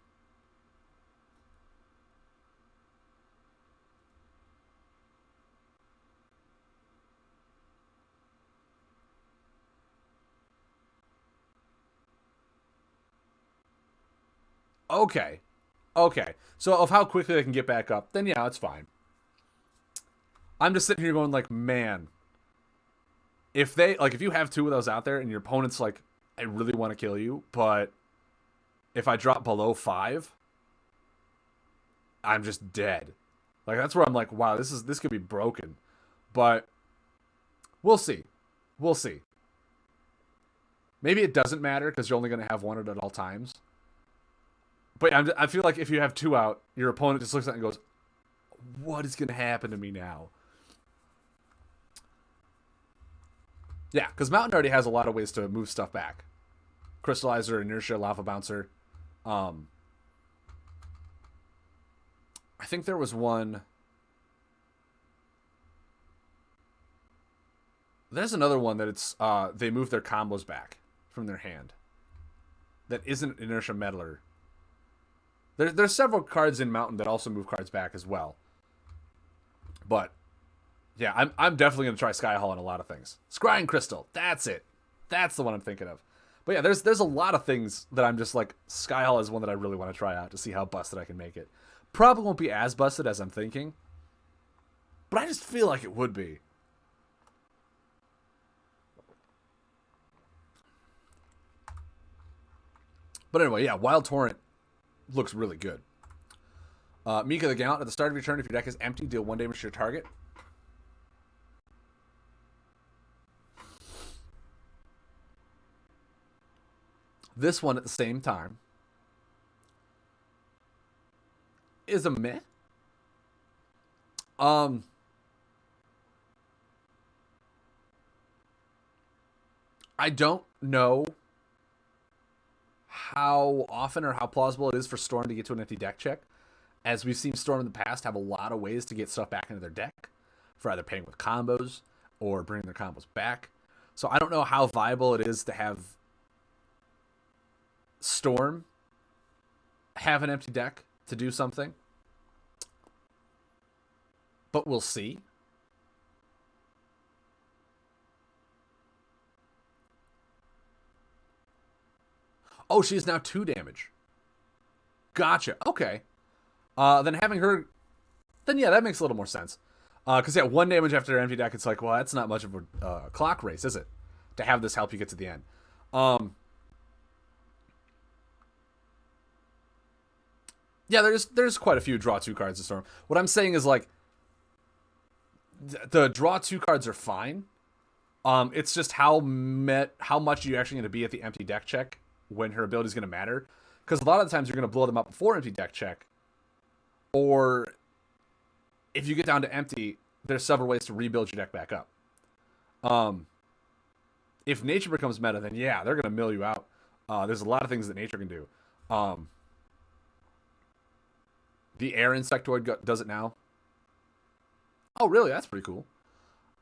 Okay. So of how quickly they can get back up, then yeah, it's fine. I'm just sitting here going like, man, if you have 2 of those out there and your opponent's like, I really want to kill you, but if I drop below 5, I'm just dead. Like, that's where I'm like, wow, this could be broken. But we'll see. Maybe it doesn't matter because you're only going to have 1 at all times. But I feel like if you have 2 out, your opponent just looks at it and goes, what is going to happen to me now? Yeah, because Mountain already has a lot of ways to move stuff back. Crystallizer, Inertia, Lava Bouncer. I think there was one... There's another one that it's they move their combos back from their hand. That isn't Inertia Meddler. There's several cards in Mountain that also move cards back as well. But yeah, I'm definitely gonna try Sky Hall on a lot of things. Scrying Crystal, that's it. That's the one I'm thinking of. But yeah, there's a lot of things that I'm just like, Sky Hall is one that I really want to try out to see how busted I can make it. Probably won't be as busted as I'm thinking, but I just feel like it would be. But anyway, yeah, Wild Torrent looks really good. Mika the Gallant, at the start of your turn, if your deck is empty, deal 1 damage to your target. This one at the same time is a meh. I don't know how often or how plausible it is for Storm to get to an empty deck check. As we've seen Storm in the past have a lot of ways to get stuff back into their deck for either paying with combos or bringing their combos back. So I don't know how viable it is to have Storm have an empty deck to do something. But we'll see. Oh, she is now 2 damage. Gotcha. Okay. Then having her... Then yeah, that makes a little more sense. Because yeah, 1 damage after her empty deck, it's like, well, that's not much of a clock race, is it? To have this help you get to the end. Yeah, there's quite a few draw 2 cards in Storm. What I'm saying is, like, the draw 2 cards are fine. It's just how much are you actually going to be at the empty deck check when her ability is going to matter. Because a lot of the times you're going to blow them up before empty deck check. Or if you get down to empty, there's several ways to rebuild your deck back up. Um, if nature becomes meta, then yeah, they're gonna mill you out. There's a lot of things that nature can do. Um, the air insectoid does it now. Oh, really? That's pretty cool.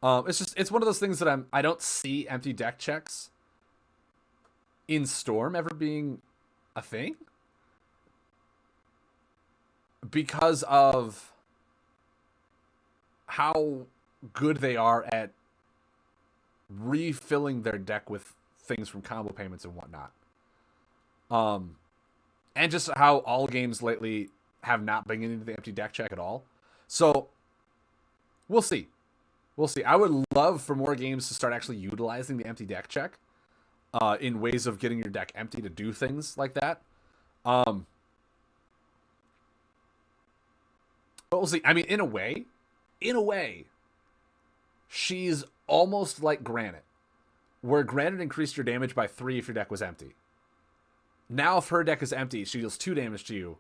It's one of those things that I don't see empty deck checks in Storm ever being a thing because of how good they are at refilling their deck with things from combo payments and whatnot. Um, and just how all games lately have not been into the empty deck check at all. So we'll see. We'll see. I would love for more games to start actually utilizing the empty deck check in ways of getting your deck empty to do things like that. Um, but we'll see. I mean, in a way, she's almost like Granite, where Granite increased your damage by 3 if your deck was empty. Now, if her deck is empty, she deals 2 damage to you.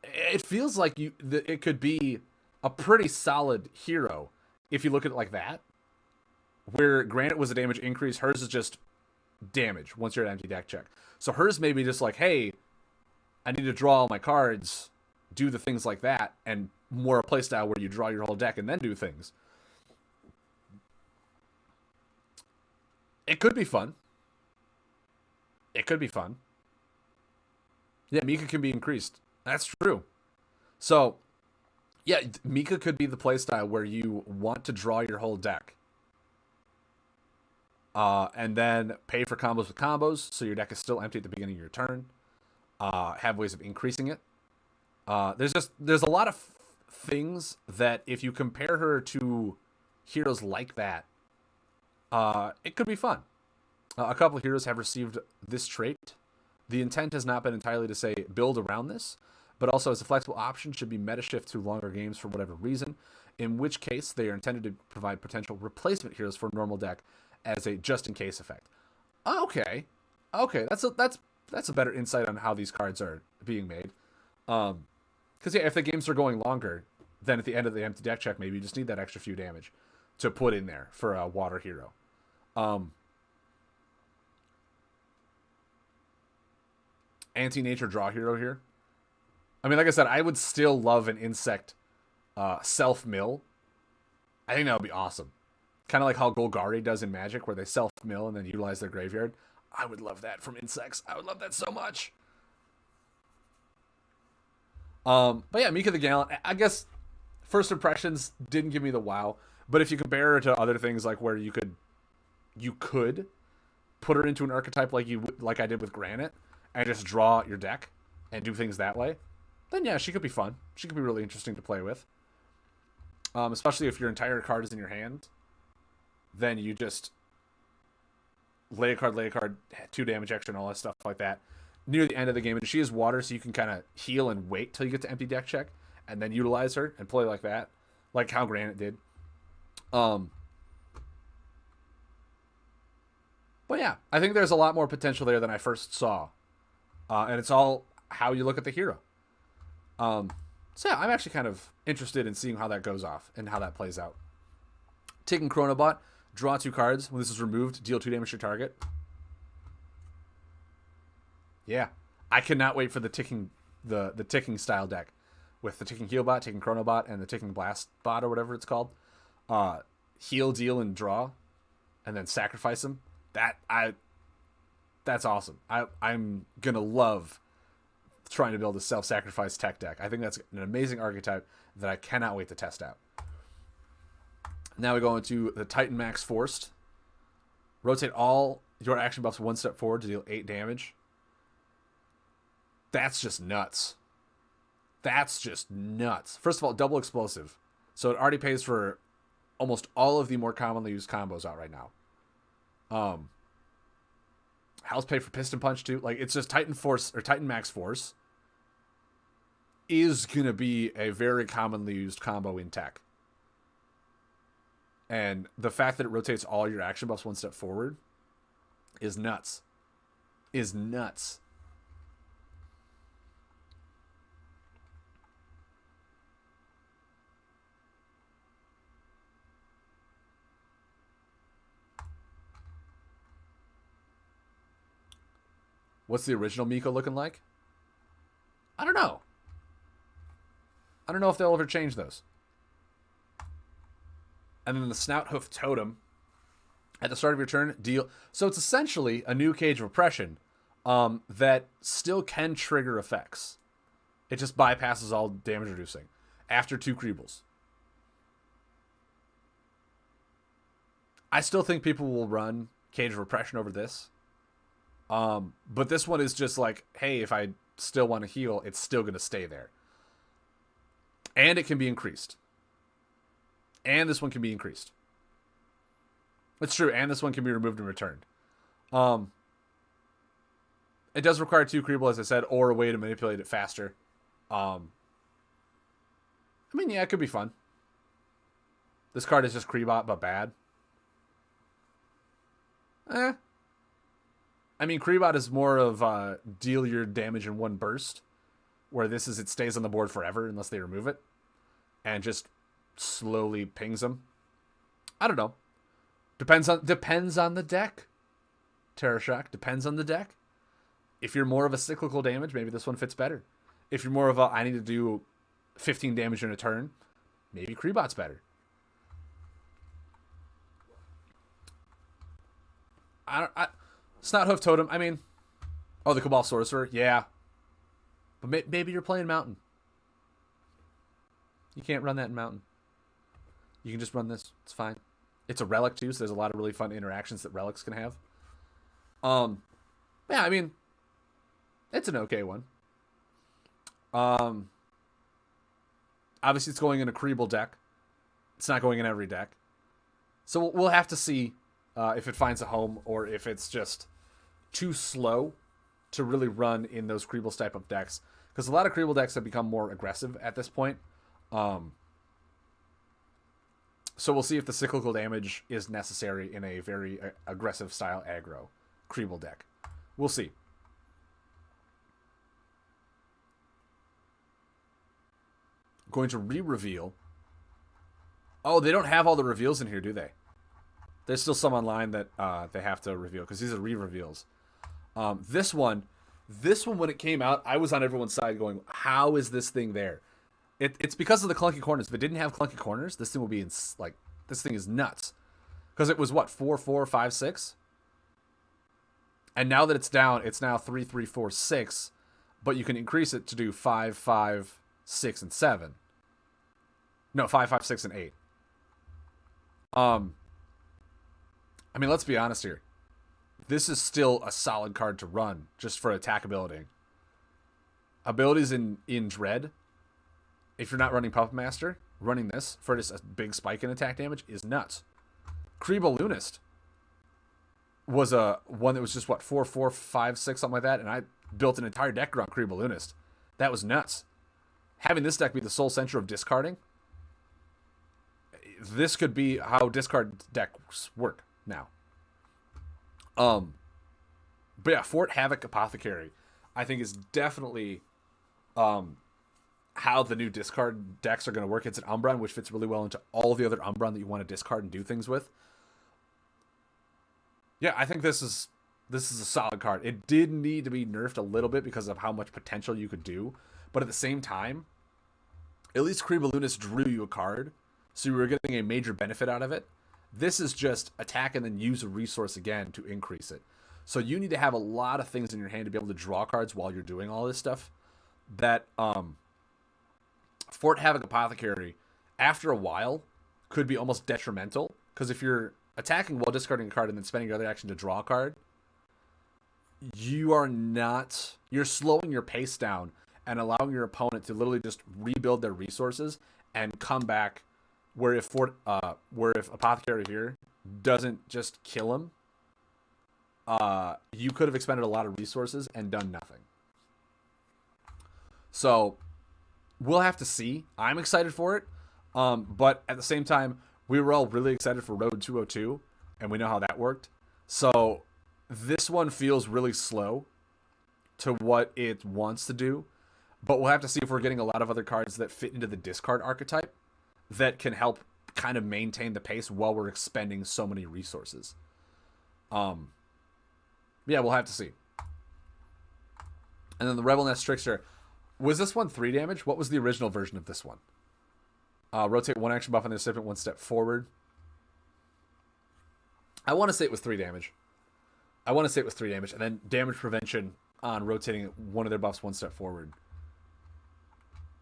It feels like it could be a pretty solid hero if you look at it like that. Where Granite was a damage increase, hers is just damage once you're at empty deck check. So hers may be just like, hey, I need to draw all my cards, do the things like that, and more a playstyle where you draw your whole deck and then do things. It could be fun. It could be fun. Yeah, Mika can be increased. That's true. So, yeah, Mika could be the playstyle where you want to draw your whole deck. And then pay for combos with combos, so your deck is still empty at the beginning of your turn. Have ways of increasing it. There's a lot of things that if you compare her to heroes like that, it could be fun. A couple of heroes have received this trait. The intent has not been entirely to say build around this, but also as a flexible option should be meta shift to longer games for whatever reason, in which case they are intended to provide potential replacement heroes for a normal deck as a just-in-case effect. Okay. That's a better insight on how these cards are being made. Because yeah, if the games are going longer, then at the end of the empty deck check, maybe you just need that extra few damage to put in there for a water hero. Anti-nature draw hero here. I mean, like I said, I would still love an insect self-mill. I think that would be awesome. Kind of like how Golgari does in Magic, where they self-mill and then utilize their graveyard. I would love that from insects. I would love that so much. But yeah, Mika the Gallant, I guess first impressions didn't give me the wow. But if you compare her to other things like where you could put her into an archetype like I did with Granite and just draw your deck and do things that way, then yeah, she could be fun. She could be really interesting to play with. Especially if your entire card is in your hand, then you just lay a card, 2 damage extra and all that stuff like that near the end of the game. And she is water, so you can kind of heal and wait till you get to empty deck check and then utilize her and play like that, like how Granite did. But yeah, I think there's a lot more potential there than I first saw. And it's all how you look at the hero. So yeah, I'm actually kind of interested in seeing how that goes off and how that plays out. Taking Chronobot, draw 2 cards. When this is removed, deal 2 damage to target. Yeah, I cannot wait for the ticking style deck with the ticking Healbot, ticking Chronobot, and the ticking Blast Bot or whatever it's called. Heal, deal, and draw, and then sacrifice them. That's awesome. I'm gonna love trying to build a self-sacrifice tech deck. I think that's an amazing archetype that I cannot wait to test out. Now we go into the Titan Max Forced. Rotate all your action buffs 1 step forward to deal 8 damage. That's just nuts. First of all, double explosive. So it already pays for almost all of the more commonly used combos out right now. House pay for Piston Punch too. Like, it's just Titan Force or Titan Max Force is gonna be a very commonly used combo in tech. And the fact that it rotates all your action buffs 1 step forward is nuts. What's the original Miko looking like? I don't know. I don't know if they'll ever change those. And then the Snout Hoof Totem. At the start of your turn, deal... So it's essentially a new Cage of Oppression that still can trigger effects. It just bypasses all damage reducing after 2 Creebles. I still think people will run Cage of Oppression over this. But this one is just like, hey, if I still want to heal, it's still going to stay there. And it can be increased. And this one can be increased. It's true, and this one can be removed and returned. It does require 2 Creeble, as I said, or a way to manipulate it faster. I mean, yeah, it could be fun. This card is just Creebot, but bad. I mean, Creebot is more of deal your damage in one burst, where this is it stays on the board forever unless they remove it, and just slowly pings them. I don't know. Depends on the deck. Terror Shock depends on the deck. If you're more of a cyclical damage, maybe this one fits better. If you're more of a I need to do 15 damage in a turn, maybe Creebot's better. Snout Hoof Totem, I mean... Oh, the Cabal Sorcerer? Yeah. But maybe you're playing Mountain. You can't run that in Mountain. You can just run this. It's fine. It's a relic, too, so there's a lot of really fun interactions that relics can have. Yeah, I mean... It's an okay one. Obviously, it's going in a Creeble deck. It's not going in every deck. So we'll have to see if it finds a home or if it's just too slow to really run in those Creebles type of decks. Because a lot of Creeble decks have become more aggressive at this point. So we'll see if the cyclical damage is necessary in a very aggressive style aggro Creeble deck. We'll see. Going to re-reveal. Oh, they don't have all the reveals in here, do they? There's still some online that they have to reveal because these are re-reveals. This one, when it came out, I was on everyone's side going, how is this thing there? It's because of the clunky corners. If it didn't have clunky corners, this thing would be this thing is nuts. Because it was what, 4-4, 5-6? And now that it's down, it's now 3-3, 4-6. But you can increase it to do 5-5, 6, and 7. No, 5, 5, 6, and 8. I mean, let's be honest here. This is still a solid card to run just for attack ability. Abilities in Dread, if you're not running Puppet Master, running this for just a big spike in attack damage is nuts. Creeballoonist was a one that was just what 4, 4, 5, 6, something like that, and I built an entire deck around Creeballoonist. That was nuts. Having this deck be the sole center of discarding, this could be how discard decks work now. But yeah, Fort Havoc Apothecary, I think is definitely how the new discard decks are going to work. It's an Umbron, which fits really well into all the other Umbron that you want to discard and do things with. Yeah, I think this is a solid card. It did need to be nerfed a little bit because of how much potential you could do, but at the same time, at least Creeballoonist drew you a card, so you were getting a major benefit out of it. This is just attack and then use a resource again to increase it. So you need to have a lot of things in your hand to be able to draw cards while you're doing all this stuff. That Fort Havoc Apothecary, after a while, could be almost detrimental. Because if you're attacking while discarding a card and then spending your other action to draw a card, you're slowing your pace down and allowing your opponent to literally just rebuild their resources and come back. Where if Apothecary here doesn't just kill him, you could have expended a lot of resources and done nothing. So we'll have to see. I'm excited for it, but at the same time, we were all really excited for Road 202, and we know how that worked. So this one feels really slow to what it wants to do, but we'll have to see if we're getting a lot of other cards that fit into the discard archetype that can help kind of maintain the pace while we're expending so many resources. Yeah, we'll have to see. And then the Rebel Nest Trickster. Was this one 3 damage? What was the original version of this one? Rotate 1 action buff on the recipient 1 step forward. I want to say it was 3 damage. And then damage prevention on rotating 1 of their buffs 1 step forward.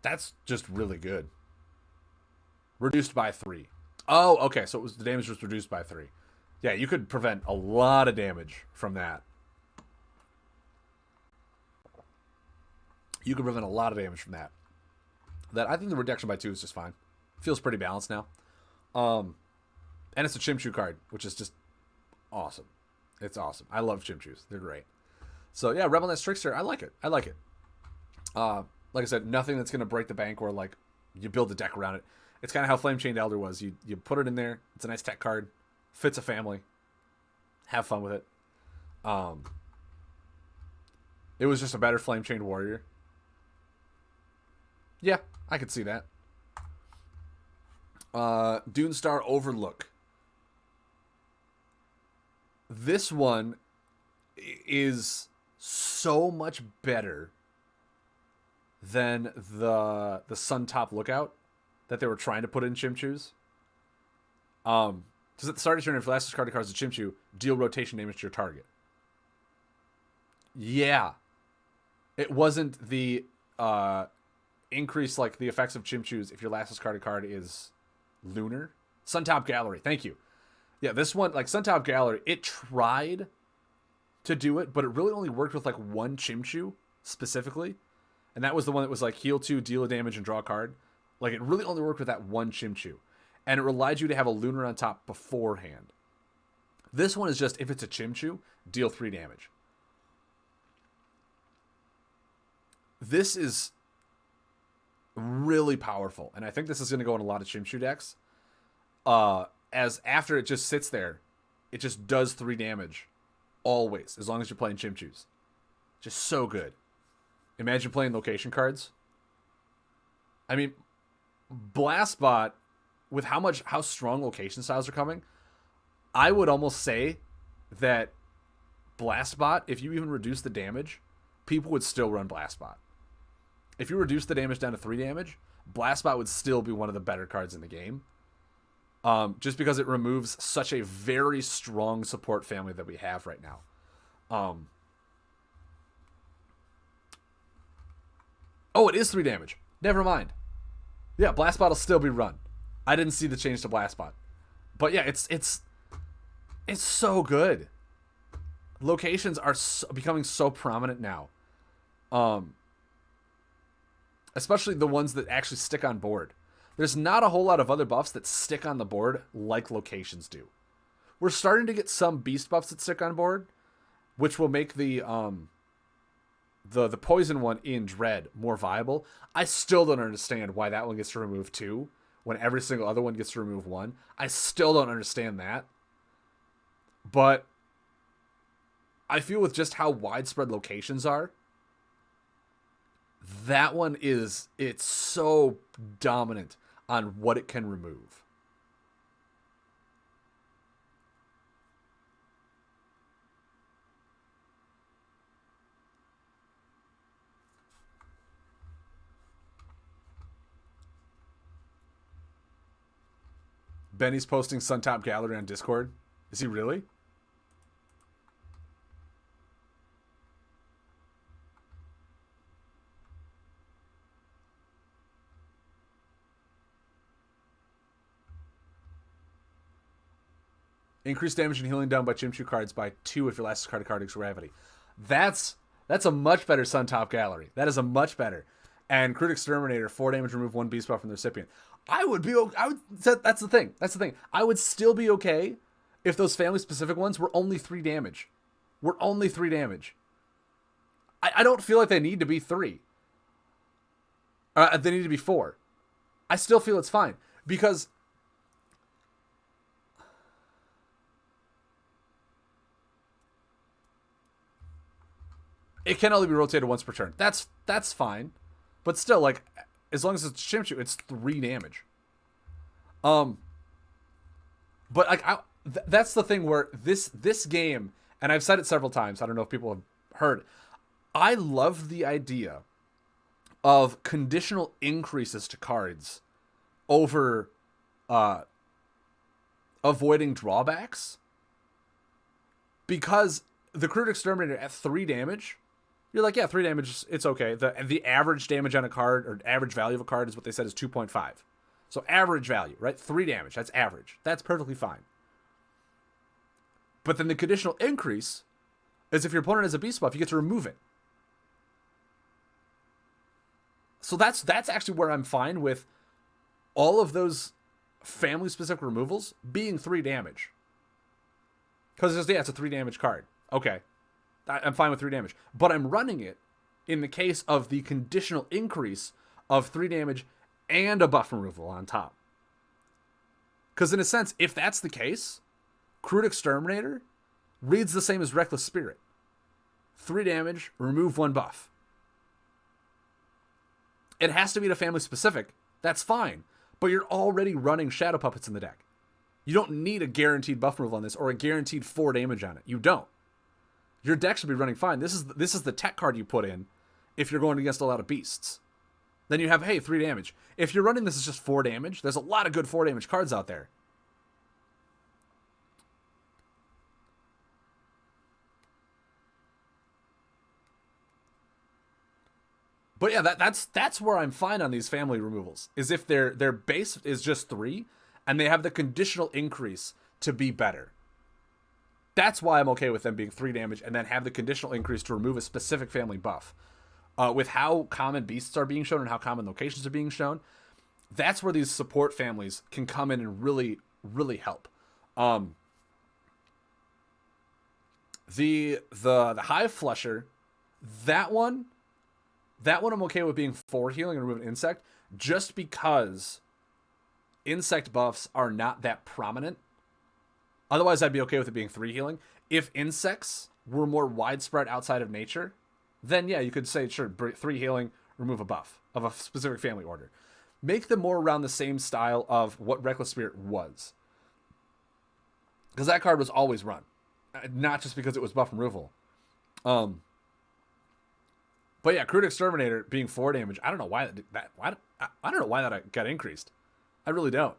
That's just really good. Reduced by 3. Oh, okay. So the damage was reduced by 3. Yeah, you could prevent a lot of damage from that. I think the reduction by 2 is just fine. Feels pretty balanced now. And it's a Chimchu card, which is just awesome. It's awesome. I love Chimchus. They're great. So yeah, Rebel Nest Trickster, I like it. Like I said, nothing that's going to break the bank or like you build a deck around it. It's kind of how Flame Chained Elder was. You put it in there. It's a nice tech card. Fits a family. Have fun with it. It was just a better Flame Chained Warrior. Yeah, I could see that. Dunestar Overlook. This one is so much better than the Suntop Lookout that they were trying to put in Chimchus. Because at the start of your turn, if the last discarded card is a Chimchu, deal rotation damage to your target. Yeah. It wasn't the increase like the effects of Chimchus if your last discarded card is Lunar. Suntop Gallery, thank you. Yeah, this one, like Suntop Gallery, it tried to do it, but it really only worked with like one Chimchu specifically. And that was the one that was like heal 2, deal a damage, and draw a card. Like it really only worked with that one Chimchu. And it relied you to have a Lunar on top beforehand. This one is just, if it's a Chimchu, deal 3 damage. This is really powerful. And I think this is going to go in a lot of Chimchu decks. As after it just sits there, it just does 3 damage. Always. As long as you're playing Chimchus. Just so good. Imagine playing location cards. I mean, Blastbot, with how strong location styles are coming, I would almost say that Blastbot, if you even reduce the damage, people would still run Blastbot. If you reduce the damage down to 3 damage, Blastbot would still be one of the better cards in the game. Just because it removes such a very strong support family that we have right now. Oh, it is 3 damage. Never mind. Yeah, Blastbot will still be run. I didn't see the change to Blastbot. But yeah, it's so good. Locations are becoming so prominent now. Especially the ones that actually stick on board. There's not a whole lot of other buffs that stick on the board like locations do. We're starting to get some beast buffs that stick on board, which will make the poison one in Dread more viable. I still don't understand why that one gets to remove 2 when every single other one gets to remove 1. I still don't understand that. But I feel with just how widespread locations are, that one it's so dominant on what it can remove. Benny's posting Suntop Gallery on Discord. Is he really? Increase damage and healing down by Chimchu cards by 2 if your last discarded card is gravity. That's a much better Suntop Gallery. That is a much better. And Crude Exterminator, 4 damage, remove 1 beast buff from the recipient. That's the thing. I would still be okay if those family specific ones were only 3 damage. I don't feel like they need to be 3. They need to be 4. I still feel it's fine because it can only be rotated once per turn. That's fine. But still, like, as long as it's Chimchu, it's 3 damage. But like, that's the thing where this game, and I've said it several times, I don't know if people have heard, I love the idea of conditional increases to cards over avoiding drawbacks, because the Crude Exterminator at 3 damage, you're like, yeah, 3 damage, it's okay. The average damage on a card, or average value of a card, is what they said is 2.5. So average value, right? 3 damage, that's average. That's perfectly fine. But then the conditional increase is if your opponent has a beast buff, you get to remove it. So that's actually where I'm fine with all of those family-specific removals being 3 damage. Because it's a 3 damage card. Okay. I'm fine with 3 damage. But I'm running it in the case of the conditional increase of 3 damage and a buff removal on top. Because in a sense, if that's the case, Crude Exterminator reads the same as Reckless Spirit. 3 damage, remove 1 buff. It has to be to family specific. That's fine. But you're already running Shadow Puppets in the deck. You don't need a guaranteed buff removal on this or a guaranteed 4 damage on it. You don't. Your deck should be running fine. This is the tech card you put in if you're going against a lot of beasts. Then you have, hey, 3 damage. If you're running this as just 4 damage, there's a lot of good 4 damage cards out there. But yeah, that's where I'm fine on these family removals. Is if their base is just 3 and they have the conditional increase to be better. That's why I'm okay with them being 3 damage and then have the conditional increase to remove a specific family buff. With how common beasts are being shown and how common locations are being shown, that's where these support families can come in and really, really help. The Hive Flusher, that one I'm okay with being 4 healing and removing insect, just because insect buffs are not that prominent. Otherwise, I'd be okay with it being 3 healing. If insects were more widespread outside of nature, then yeah, you could say, sure, 3 healing, remove a buff of a specific family order. Make them more around the same style of what Reckless Spirit was. Because that card was always run. Not just because it was buff removal. But yeah, Crude Exterminator being 4 damage, I don't know why I don't know why that got increased. I really don't.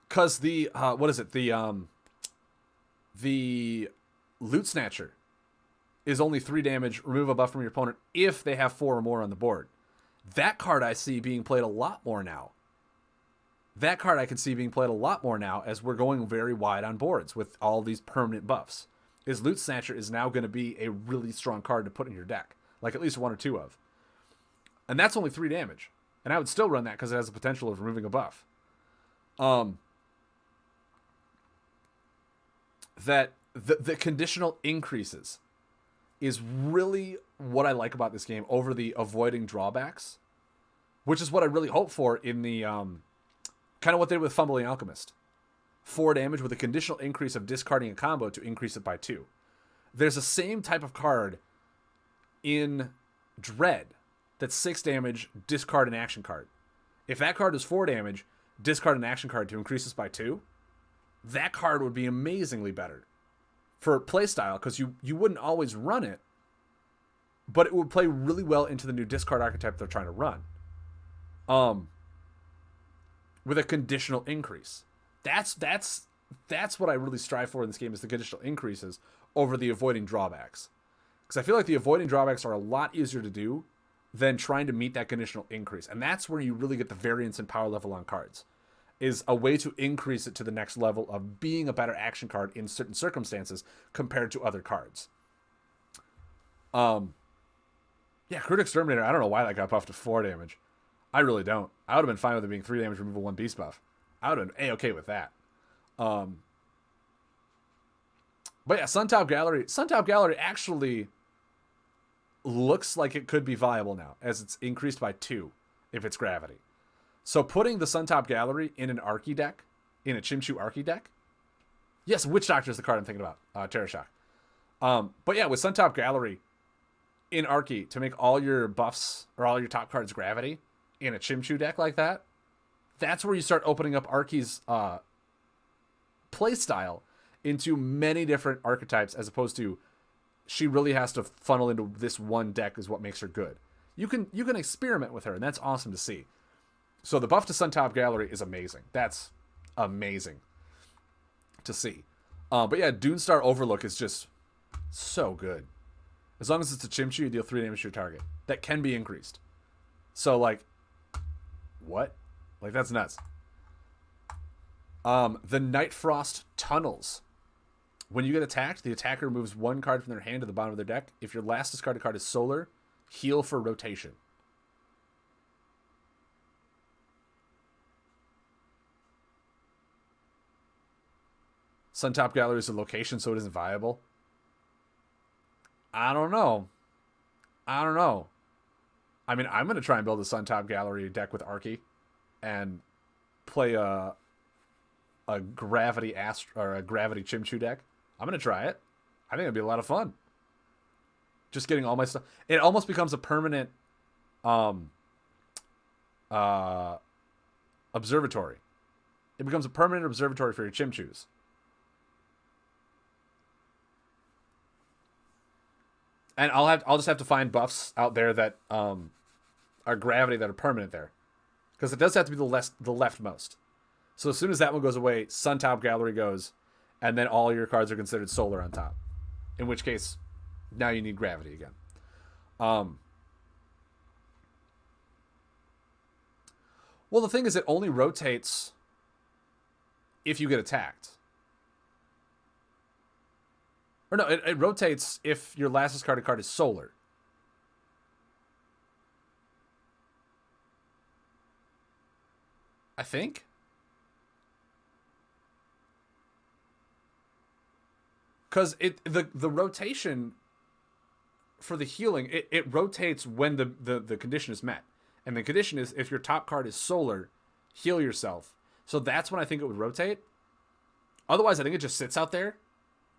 Cause the what is it? The Loot Snatcher is only 3 damage, remove a buff from your opponent if they have 4 or more on the board. That card I see being played a lot more now. That card I can see being played a lot more now as we're going very wide on boards with all these permanent buffs. Is Loot Snatcher is now going to be a really strong card to put in your deck. Like at least 1 or 2 of. And that's only 3 damage. And I would still run that because it has the potential of removing a buff. That the conditional increases is really what I like about this game over the avoiding drawbacks, which is what I really hope for in the kind of what they did with Fumbling Alchemist. 4 damage with a conditional increase of discarding a combo to increase it by 2. There's the same type of card in Dread that's 6 damage, discard an action card. If that card is 4 damage, discard an action card to increase this by 2. That card would be amazingly better for playstyle because you wouldn't always run it, but it would play really well into the new discard archetype they're trying to run. With a conditional increase. That's what I really strive for in this game, is the conditional increases over the avoiding drawbacks. Because I feel like the avoiding drawbacks are a lot easier to do than trying to meet that conditional increase. And that's where you really get the variance in power level on cards. Is a way to increase it to the next level of being a better action card in certain circumstances compared to other cards. Yeah, Crude Exterminator, I don't know why that got buffed to 4 damage. I really don't. I would have been fine with it being 3 damage, removal 1 beast buff. I would have been A-okay with that. But yeah, Suntop Gallery actually looks like it could be viable now, as it's increased by 2 if it's gravity. So putting the Suntop Gallery in an Archie deck, in a Chimchu Archie deck. Yes, Witch Doctor is the card I'm thinking about. Terra Shock. But yeah, with Suntop Gallery in Archie to make all your buffs or all your top cards gravity in a Chimchu deck like that, that's where you start opening up Archie's play style into many different archetypes as opposed to she really has to funnel into this one deck is what makes her good. You can experiment with her, and that's awesome to see. So the buff to Suntop Gallery is amazing. That's amazing to see. But yeah, Dunestar Overlook is just so good. As long as it's a Chimchu, you deal 3 damage to your target. That can be increased. So, like, what? Like, that's nuts. The Night Frost Tunnels. When you get attacked, the attacker removes 1 card from their hand to the bottom of their deck. If your last discarded card is Solar, heal for rotation. Suntop Gallery is a location, so it isn't viable. I don't know. I mean, I'm going to try and build a Suntop Gallery deck with Archie and play a Gravity or a Gravity Chimchu deck. I'm going to try it. I think it'd be a lot of fun. Just getting all my stuff. It almost becomes a permanent observatory. It becomes a permanent observatory for your Chimchus. And I'll just have to find buffs out there that are gravity that are permanent there, because it does have to be the leftmost. So as soon as that one goes away, Suntop Gallery goes, and then all your cards are considered solar on top. In which case, now you need gravity again. Well, the thing is, it only rotates if you get attacked. Or no, it rotates if your last discarded card is solar. I think. Because the rotation for the healing, it rotates when the condition is met. And the condition is if your top card is solar, heal yourself. So that's when I think it would rotate. Otherwise, I think it just sits out there.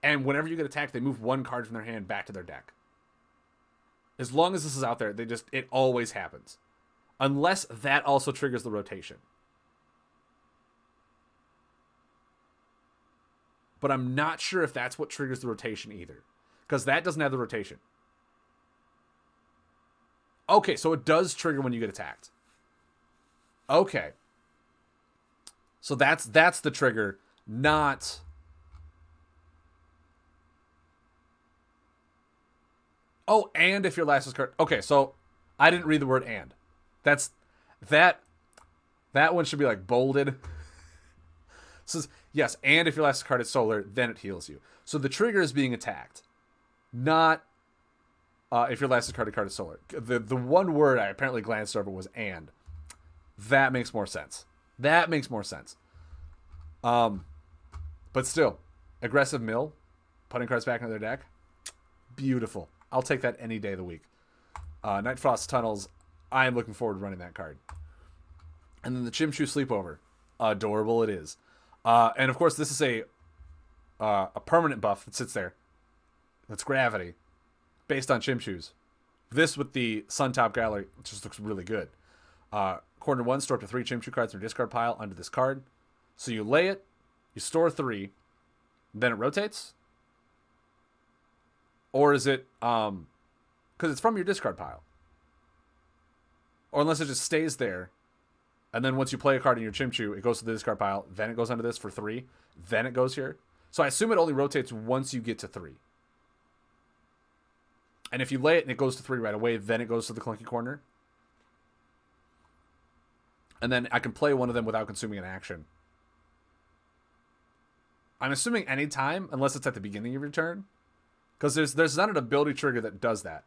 And whenever you get attacked, they move 1 card from their hand back to their deck. As long as this is out there, it always happens. Unless that also triggers the rotation. But I'm not sure if that's what triggers the rotation either. Because that doesn't have the rotation. Okay, so it does trigger when you get attacked. Okay. So that's the trigger, not... Oh, and if your last discard... Okay, so I didn't read the word and. That one should be like bolded. So yes, and if your last card is solar, then it heals you. So the trigger is being attacked, not if your last discarded card is solar. The one word I apparently glanced over was and. That makes more sense. But still, aggressive mill, putting cards back into their deck, beautiful. I'll take that any day of the week. Night Frost Tunnels, I am looking forward to running that card. And then the Chimchu Sleepover, adorable it is. And of course, this is a permanent buff that sits there. That's gravity, based on Chimchus. This with the Suntop Gallery just looks really good. Corner 1, store up to 3 Chimchu cards in your discard pile under this card. So you lay it, you store 3, then it rotates. Or is it, because it's from your discard pile. Or unless it just stays there. And then once you play a card in your Chimchu, it goes to the discard pile. Then it goes under this for 3. Then it goes here. So I assume it only rotates once you get to 3. And if you lay it and it goes to 3 right away, then it goes to the clunky corner. And then I can play one of them without consuming an action. I'm assuming any time, unless it's at the beginning of your turn. Because there's not an ability trigger that does that.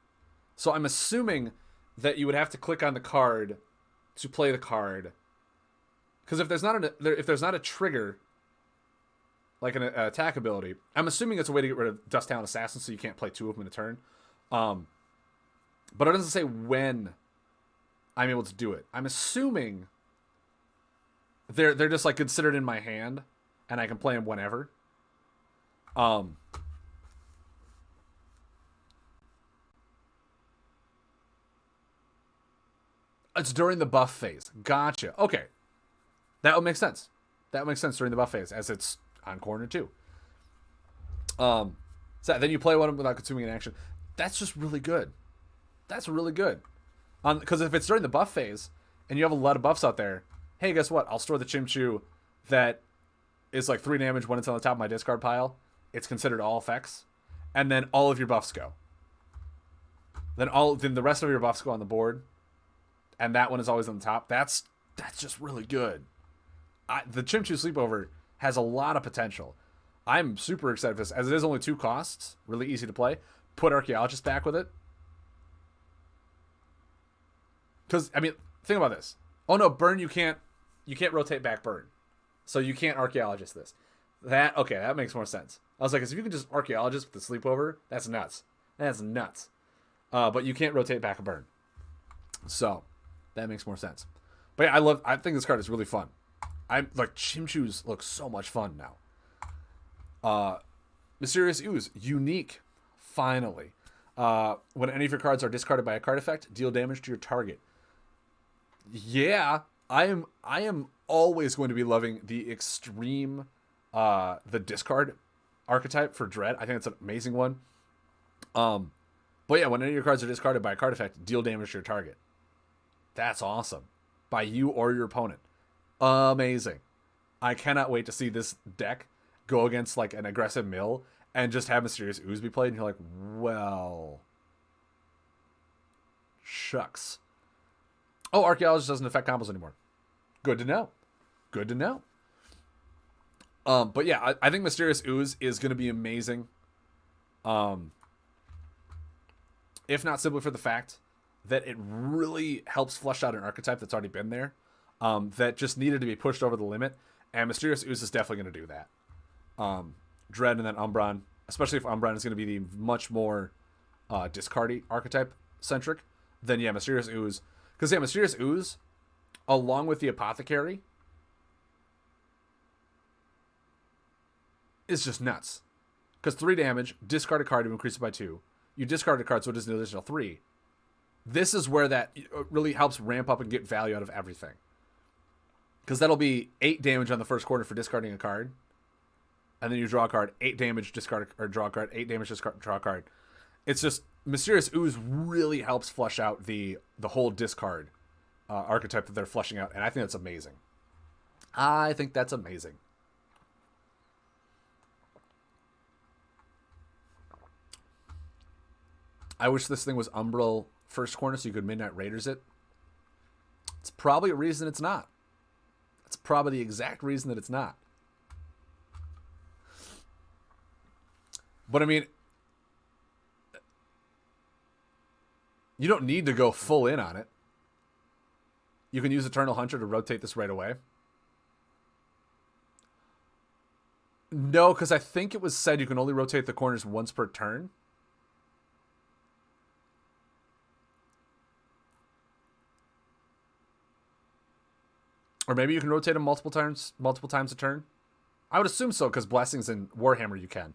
So I'm assuming that you would have to click on the card to play the card. Because if there's not a trigger, like an attack ability, I'm assuming it's a way to get rid of Dust Town Assassin, so you can't play 2 of them in a turn. But it doesn't say when I'm able to do it. I'm assuming they're just like considered in my hand, and I can play them whenever. It's during the buff phase. Gotcha. Okay. That would make sense. That makes sense during the buff phase, as it's on corner 2. So then you play one without consuming an action. That's just really good. That's really good. Because if it's during the buff phase and you have a lot of buffs out there, hey, guess what? I'll store the Chimchu that is like 3 damage when it's on the top of my discard pile. It's considered all effects. And then all of your buffs go. Then the rest of your buffs go on the board. And that one is always on the top. That's just really good. The Chimchu Sleepover has a lot of potential. I'm super excited for this. As it is only 2 costs, really easy to play. Put Archaeologist back with it. Because, I mean, think about this. Oh no, Burn, you can't rotate back Burn. So you can't Archaeologist this. Okay, that makes more sense. I was like, if you can just Archaeologist with the Sleepover, that's nuts. That's nuts. But you can't rotate back a Burn. So, that makes more sense. But yeah, I think this card is really fun. Chimchus look so much fun now. Mysterious Ooze, unique, finally. When any of your cards are discarded by a card effect, deal damage to your target. Yeah, I am always going to be loving the extreme, the discard archetype for Dread. I think it's an amazing one. But yeah, when any of your cards are discarded by a card effect, deal damage to your target. That's awesome. By you or your opponent. Amazing. I cannot wait to see this deck go against like an aggressive mill and just have Mysterious Ooze be played, and you're like, well, shucks. Oh, Archaeologist doesn't affect combos anymore. Good to know. Good to know. But yeah, I think Mysterious Ooze is going to be amazing. If not simply for the fact that it really helps flesh out an archetype that's already been there, that just needed to be pushed over the limit, and Mysterious Ooze is definitely going to do that. Dread and then Umbron, especially if Umbron is going to be the much more discardy archetype centric, then yeah, Mysterious Ooze. Because yeah, Mysterious Ooze, along with the Apothecary, is just nuts. Because 3 damage, discard a card to increase it by 2. You discard a card, so it does an additional 3. This is where that really helps ramp up and get value out of everything. Because that'll be 8 damage on the first quarter for discarding a card. And then you draw a card, 8 damage, discard or draw a card, 8 damage, discard, draw a card. It's just, Mysterious Ooze really helps flesh out the whole discard archetype that they're fleshing out. And I think that's amazing. I think that's amazing. I wish this thing was Umbral first corner so you could Midnight Raiders it. It's probably a reason it's not. It's probably the exact reason that it's not. But I mean, you don't need to go full in on it. You can use Eternal Hunter to rotate this right away. No, because I think it was said you can only rotate the corners once per turn. Or maybe you can rotate them multiple times a turn. I would assume so, because Blessings in Warhammer you can.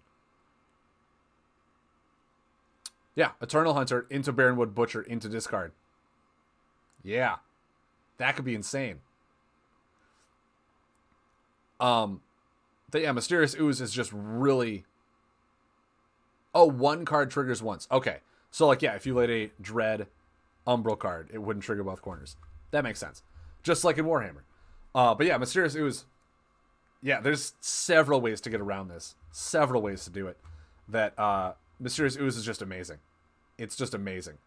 Yeah, Eternal Hunter into Baronwood Butcher into discard. Yeah. That could be insane. But yeah, Mysterious Ooze is just really... Oh, 1 card triggers once. Okay. So like, yeah, if you laid a Dread Umbral card, it wouldn't trigger both corners. That makes sense. Just like in Warhammer. But yeah, Mysterious Ooze. Yeah, there's several ways to get around this. Several ways to do it. That Mysterious Ooze is just amazing. It's just amazing.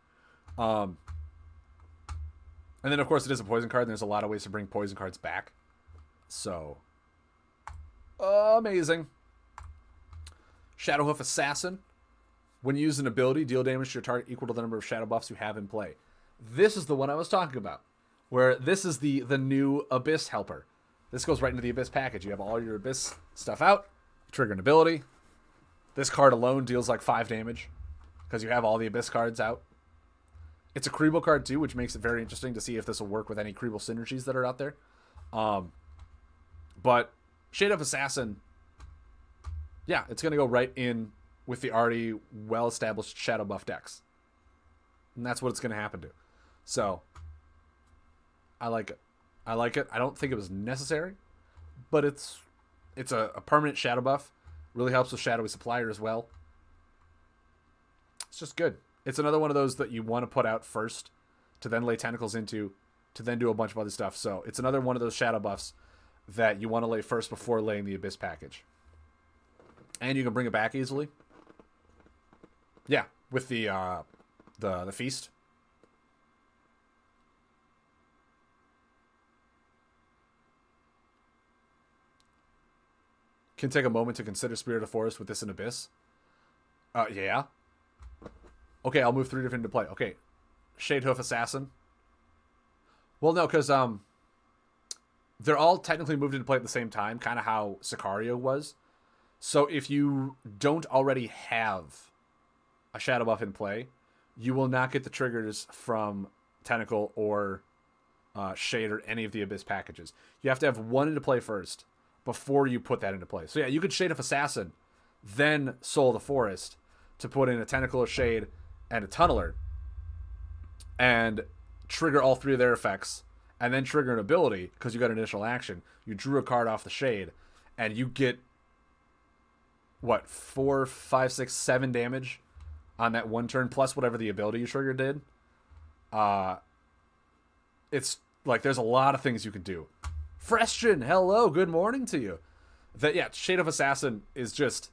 And then, of course, it is a poison card. And there's a lot of ways to bring poison cards back. So, amazing. Shadowhoof Assassin. When you use an ability, deal damage to your target equal to the number of shadow buffs you have in play. This is the one I was talking about. Where this is the new Abyss Helper. This goes right into the Abyss package. You have all your Abyss stuff out. You trigger an ability. This card alone deals like 5 damage. Because you have all the Abyss cards out. It's a Kriebel card too, which makes it very interesting to see if this will work with any Kriebel synergies that are out there. But Shade of Assassin, yeah, it's going to go right in with the already well-established Shadow Buff decks. And that's what it's going to happen to. So, I like it. I like it. I don't think it was necessary, but it's a permanent Shadow Buff. Really helps with Shadowy Supplier as well. just good. It's another one of those that you want to put out first to then lay tentacles into, to then do a bunch of other stuff. So it's another one of those shadow buffs that you want to lay first before laying the Abyss package. And you can bring it back easily. Yeah, with the feast. Can take a moment to consider Spirit of Forest with this in Abyss. Yeah. Okay, I'll move 3 different into play. Okay, Shadehoof Assassin. Well, no, because they're all technically moved into play at the same time, kind of how Sicario was. So if you don't already have a shadow buff in play, you will not get the triggers from Tentacle or Shade or any of the Abyss packages. You have to have one into play first before you put that into play. So yeah, you could Shadehoof Assassin, then Soul of the Forest to put in a Tentacle, a Shade, and a Tunneler, and trigger all 3 of their effects, and then trigger an ability because you got an initial action. You drew a card off the Shade, and you get what, 4, 5, 6, 7 damage on that one turn, plus whatever the ability you triggered did. It's like there's a lot of things you can do. Frestian, hello, good morning to you. That yeah, Shadehoof Assassin is just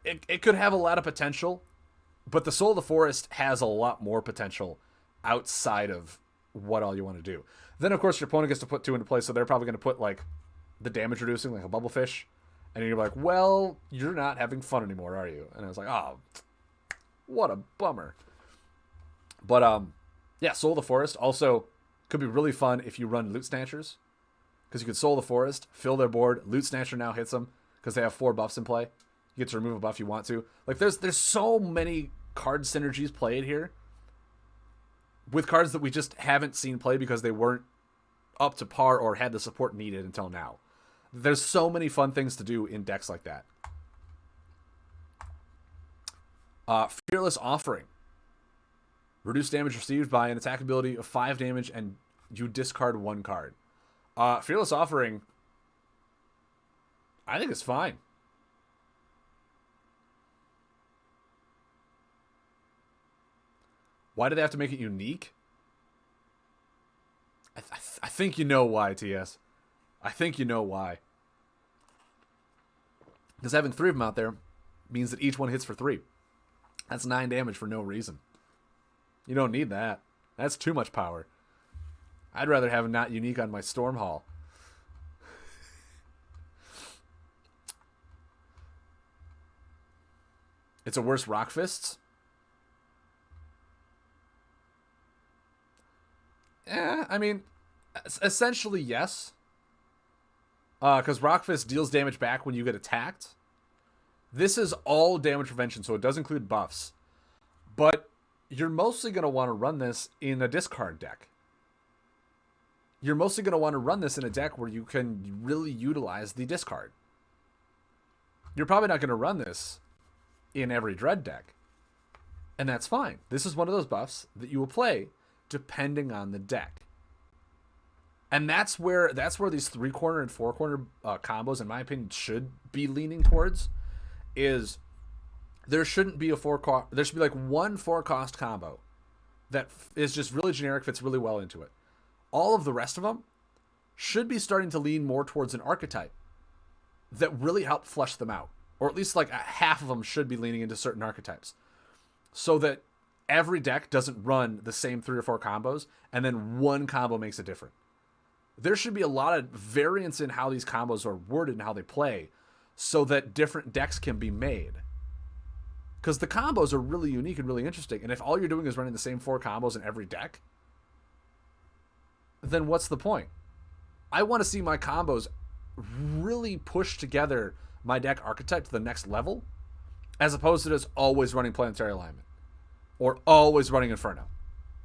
it could have a lot of potential, but the Soul of the Forest has a lot more potential outside of what all you want to do. Then of course your opponent gets to put 2 into play, so they're probably going to put like the damage reducing, like a Bubblefish, and you're like, well, you're not having fun anymore, are you? And I was like, oh, what a bummer. But yeah, Soul of the Forest also could be really fun if you run Loot Snatchers, because you could Soul of the Forest, fill their board, Loot Snatcher now hits them because they have 4 buffs in play. You get to remove a buff you want to. Like there's so many card synergies played here with cards that we just haven't seen play because they weren't up to par or had the support needed until now. There's so many fun things to do in decks like that. Fearless Offering. Reduce damage received by an attack ability of 5 damage and you discard 1 card. Fearless Offering, I think it's fine. Why do they have to make it unique? I think you know why, TS. I think you know why. Because having 3 of them out there means that each one hits for 3. That's 9 damage for no reason. You don't need that. That's too much power. I'd rather have not unique on my Storm Hall. It's a worse Rock Fists. I mean, essentially yes. Because Rock Fist deals damage back when you get attacked. This is all damage prevention, so it does include buffs. But you're mostly going to want to run this in a discard deck. You're mostly going to want to run this in a deck where you can really utilize the discard. You're probably not going to run this in every Dread deck. And that's fine. This is one of those buffs that you will play depending on the deck. And that's where these 3-corner and 4-corner combos, in my opinion, should be leaning towards. Is there shouldn't be there should be like 1 4-cost combo that is just really generic, fits really well into it. All of the rest of them should be starting to lean more towards an archetype that really help flesh them out. Or at least like half of them should be leaning into certain archetypes. So that every deck doesn't run the same 3 or 4 combos and then 1 combo makes it different. There should be a lot of variance in how these combos are worded and how they play so that different decks can be made. Because the combos are really unique and really interesting. And if all you're doing is running the same 4 combos in every deck, then what's the point? I want to see my combos really push together my deck archetype to the next level, as opposed to just always running Planetary Alignment, or always running Inferno,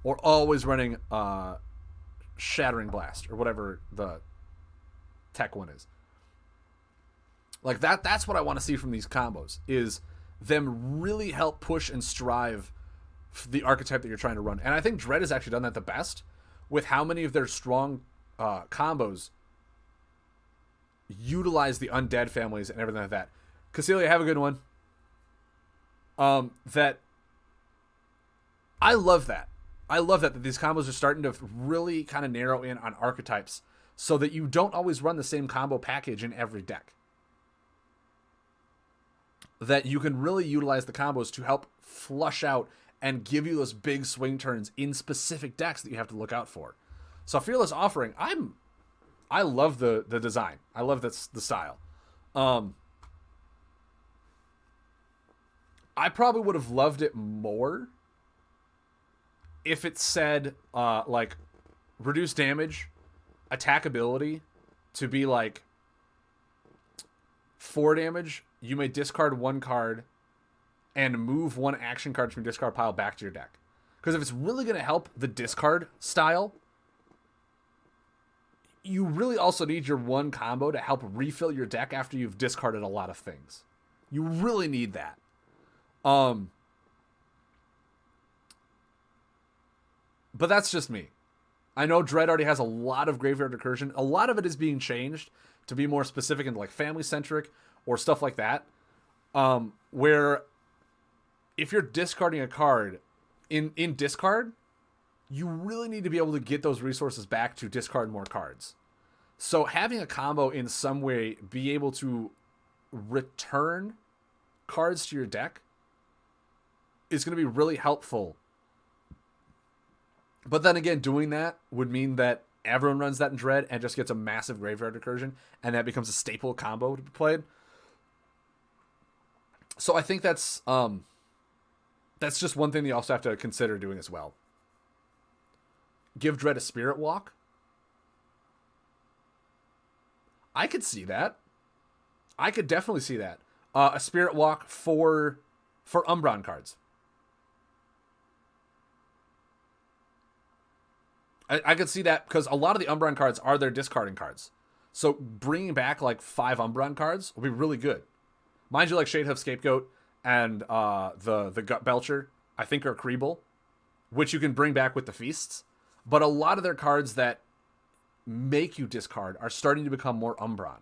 or always running Shattering Blast, or whatever the tech one is. Like that's what I want to see from these combos, is them really help push and strive the archetype that you're trying to run. And I think Dread has actually done that the best with how many of their strong combos utilize the undead families and everything like that. Cecilia, have a good one. That I love that. I love that these combos are starting to really kind of narrow in on archetypes so that you don't always run the same combo package in every deck. That you can really utilize the combos to help flush out and give you those big swing turns in specific decks that you have to look out for. So Fearless Offering, I love the design. I love the style. I probably would have loved it more if it said like reduce damage, attack ability to be like 4 damage. You may discard 1 card and move 1 action card from your discard pile back to your deck. Because if it's really going to help the discard style, you really also need your 1 combo to help refill your deck after you've discarded a lot of things. You really need that. But that's just me. I know Dread already has a lot of graveyard recursion. A lot of it is being changed to be more specific and like family centric or stuff like that. Where if you're discarding a card in discard, you really need to be able to get those resources back to discard more cards. So having a combo in some way be able to return cards to your deck is going to be really helpful. But then again, doing that would mean that everyone runs that in Dread and just gets a massive graveyard recursion, and that becomes a staple combo to be played. So I think that's just one thing that you also have to consider doing as well. Give Dread a Spirit Walk. I could see that. I could definitely see that. A Spirit Walk for Umbron cards. I could see that because a lot of the Umbron cards are their discarding cards. So bringing back like 5 Umbron cards will be really good. Mind you, like Shadehoof Scapegoat and the Gut Belcher, I think are Creeble, which you can bring back with the feasts. But a lot of their cards that make you discard are starting to become more Umbron.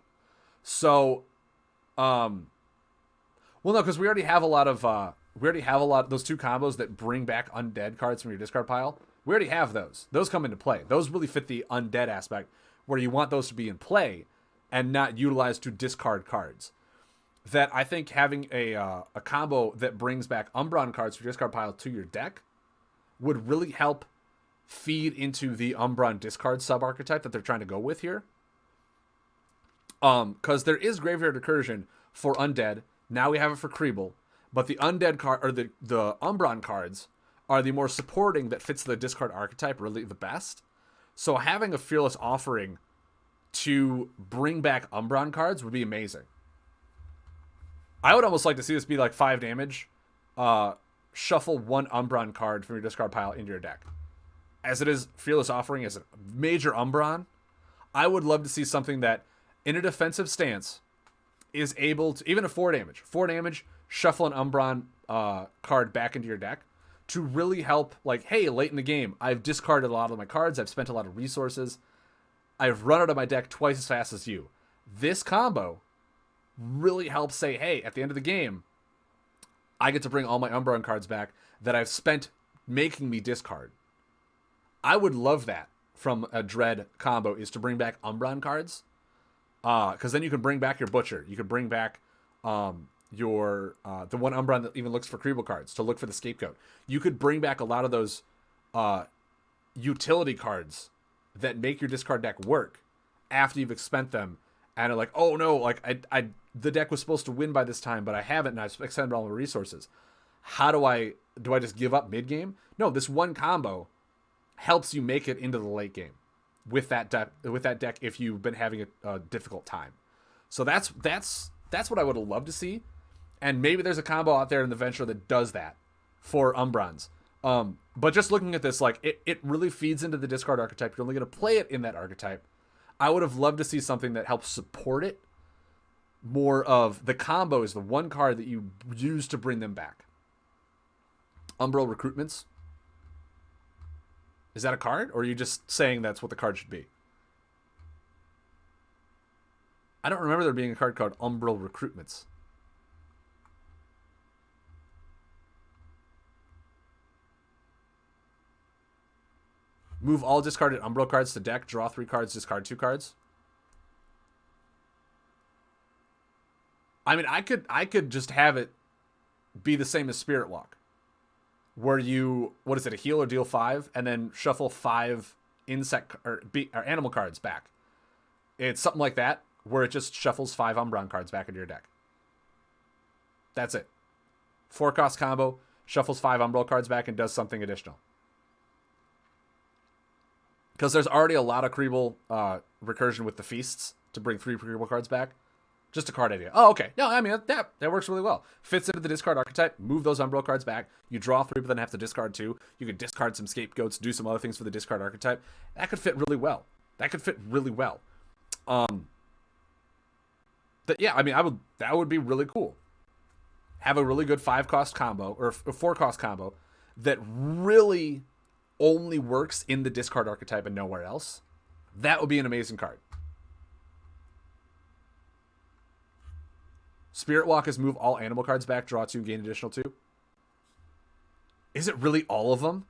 So, well, no, because we already have a lot of those 2 combos that bring back undead cards from your discard pile. We already have those. Those come into play. Those really fit the undead aspect, where you want those to be in play and not utilized to discard cards. That I think having a combo that brings back Umbron cards from your discard pile to your deck would really help feed into the Umbron discard sub-archetype that they're trying to go with here. Because there is Graveyard Recursion for undead. Now we have it for Creeble. But the undead card, or the Umbron cards, are the more supporting that fits the discard archetype really the best. So having a Fearless Offering to bring back Umbron cards would be amazing. I would almost like to see this be like 5 damage. Shuffle 1 Umbron card from your discard pile into your deck. As it is, Fearless Offering is a major Umbron. I would love to see something that, in a defensive stance, is able to, even a 4 damage, shuffle an Umbron card back into your deck to really help, like, hey, late in the game, I've discarded a lot of my cards, I've spent a lot of resources, I've run out of my deck twice as fast as you. This combo really helps say, hey, at the end of the game, I get to bring all my Umbron cards back that I've spent making me discard. I would love that from a Dread combo, is to bring back Umbron cards. Because then you can bring back your Butcher. You can bring back your the one Umbron that even looks for Creeble cards to look for the Scapegoat. You could bring back a lot of those utility cards that make your discard deck work after you've expended them, and are like, oh no, like I the deck was supposed to win by this time, but I haven't, and I've expended all my resources. How do I just give up mid game? No, this one combo helps you make it into the late game with that deck if you've been having a difficult time. So that's what I would have loved to see. And maybe there's a combo out there in the Venture that does that for Umbrons. But just looking at this, like, it really feeds into the discard archetype. You're only going to play it in that archetype. I would have loved to see something that helps support it. More of the combo is the one card that you use to bring them back. Umbral Recruitments. Is that a card? Or are you just saying that's what the card should be? I don't remember there being a card called Umbral Recruitments. Move all discarded Umbro cards to deck. Draw 3 cards. Discard 2 cards. I mean, I could just have it be the same as Spirit Walk, where you, what is it, a heal or deal 5, and then shuffle 5 insect or animal cards back. It's something like that, where it just shuffles 5 Umbron cards back into your deck. That's it. 4-cost combo, shuffles 5 Umbro cards back and does something additional. Because there's already a lot of Creeble recursion with the feasts to bring 3 Creeble cards back. Just a card idea. Oh, okay. No, I mean, that works really well. Fits into the discard archetype. Move those Umbro cards back. You draw 3, but then have to discard 2. You can discard some scapegoats, do some other things for the discard archetype. That could fit really well. Yeah, I mean, that would be really cool. Have a really good 5-cost combo, or a 4-cost combo, that really only works in the discard archetype and nowhere else. That would be an amazing card. Spirit Walk is move all animal cards back, draw 2, gain additional 2. Is it really all of them?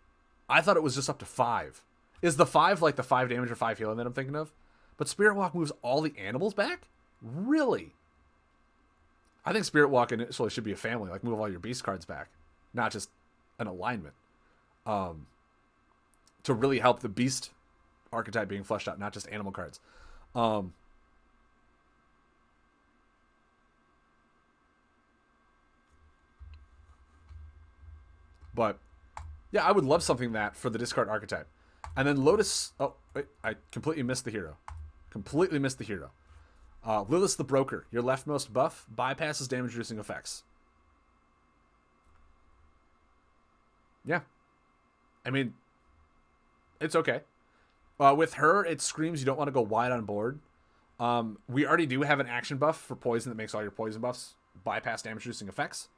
I thought it was just up to 5. Is the 5 like the 5 damage or 5 healing that I'm thinking of? But Spirit Walk moves all the animals back? Really? I think Spirit Walk initially should be a family, like move all your beast cards back, not just an alignment. To really help the beast archetype being fleshed out, not just animal cards. But yeah, I would love something that for the discard archetype. And then Lotus. Oh, wait, I completely missed the hero. Lilith the Broker. Your leftmost buff bypasses damage reducing effects. Yeah. I mean, it's okay. With her, it screams you don't want to go wide on board. We already do have an action buff for poison that makes all your poison buffs bypass damage reducing effects.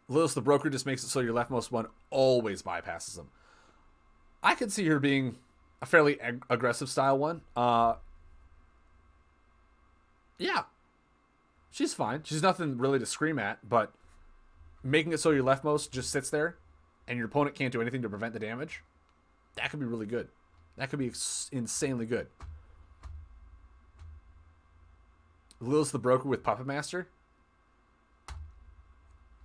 Lilith the Broker just makes it so your leftmost one always bypasses them. I could see her being a fairly aggressive style one. Yeah. She's fine. She's nothing really to scream at, but making it so your leftmost just sits there and your opponent can't do anything to prevent the damage, that could be really good. That could be insanely good. Lilith the Broker with Puppet Master.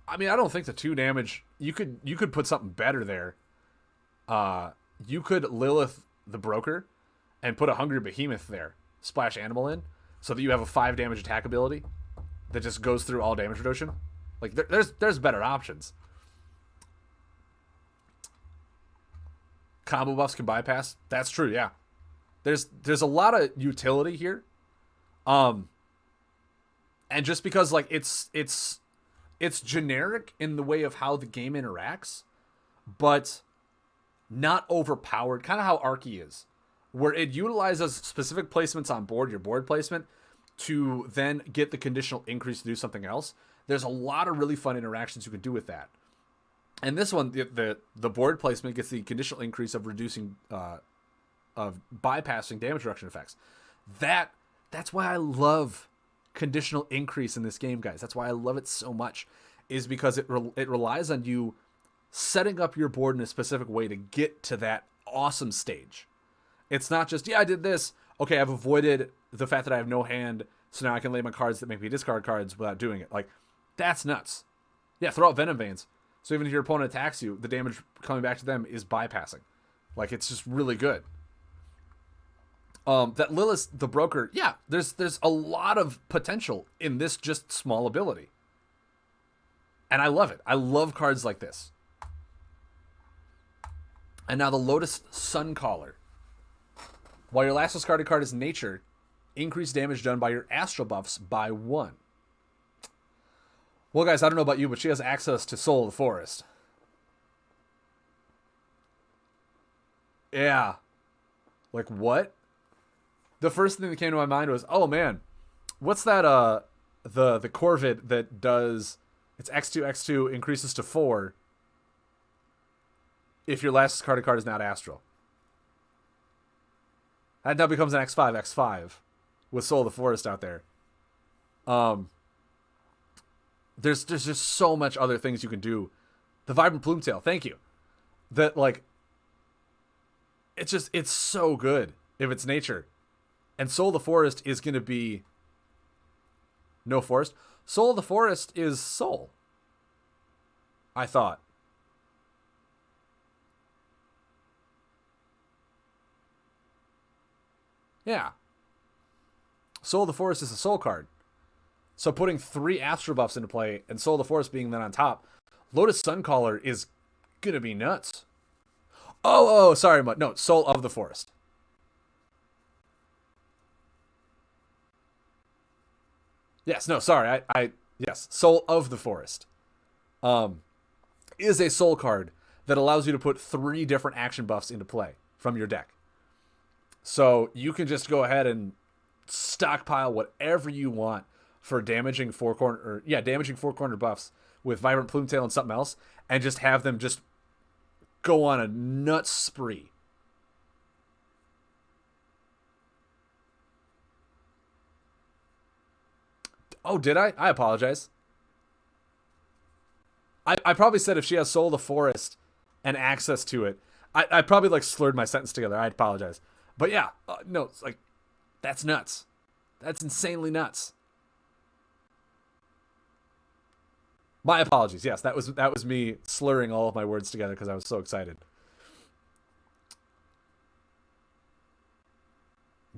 I mean, I don't think the 2 damage, you could put something better there. You could Lilith the Broker and put a Hungry Behemoth there. Splash Animal in so that you have a 5 damage attack ability that just goes through all damage reduction. Like, there's better options. Combo buffs can bypass. That's true, yeah. There's a lot of utility here. And just because, like, it's generic in the way of how the game interacts, but not overpowered, kind of how Archie is, where it utilizes specific placements on board, your board placement, to then get the conditional increase to do something else. There's a lot of really fun interactions you can do with that. And this one, the board placement gets the conditional increase of reducing, of bypassing damage reduction effects. That's why I love conditional increase in this game, guys. That's why I love it so much, is because it relies on you setting up your board in a specific way to get to that awesome stage. It's not just, yeah, I did this. Okay, I've avoided the fact that I have no hand, so now I can lay my cards that make me discard cards without doing it. Like, that's nuts. Yeah, throw out Venom Veins. So even if your opponent attacks you, the damage coming back to them is bypassing. Like, it's just really good. That Lilith the Broker, yeah, there's a lot of potential in this just small ability. And I love it. I love cards like this. And now the Lotus Suncaller. While your last discarded card is Nature, increase damage done by your astral buffs by 1. Well, guys, I don't know about you, but she has access to Soul of the Forest. Yeah. Like, what? The first thing that came to my mind was, oh man, what's that, the Corvid that does, it's X2 increases to 4 if your last discarded card is not astral. That now becomes an X5 with Soul of the Forest out there. There's just so much other things you can do. The Vibrant Plume-tail, thank you. That, like, it's so good if it's nature. And Soul of the Forest is going to be no forest. Soul of the Forest is soul, I thought. Yeah. Soul of the Forest is a soul card. So putting 3 Astral buffs into play and Soul of the Forest being then on top, Lotus Suncaller is going to be nuts. Oh, sorry. No, Soul of the Forest. Yes, no, sorry. Yes, Soul of the Forest. Is a soul card that allows you to put 3 different action buffs into play from your deck. So you can just go ahead and stockpile whatever you want for damaging four corner buffs with Vibrant Plume-tail and something else, and just have them just go on a nuts spree. Oh, did I? I apologize. I probably said if she has Soul of the Forest and access to it. I probably like slurred my sentence together. I apologize. But yeah, no, it's like, that's nuts. That's insanely nuts. My apologies. Yes, that was me slurring all of my words together because I was so excited.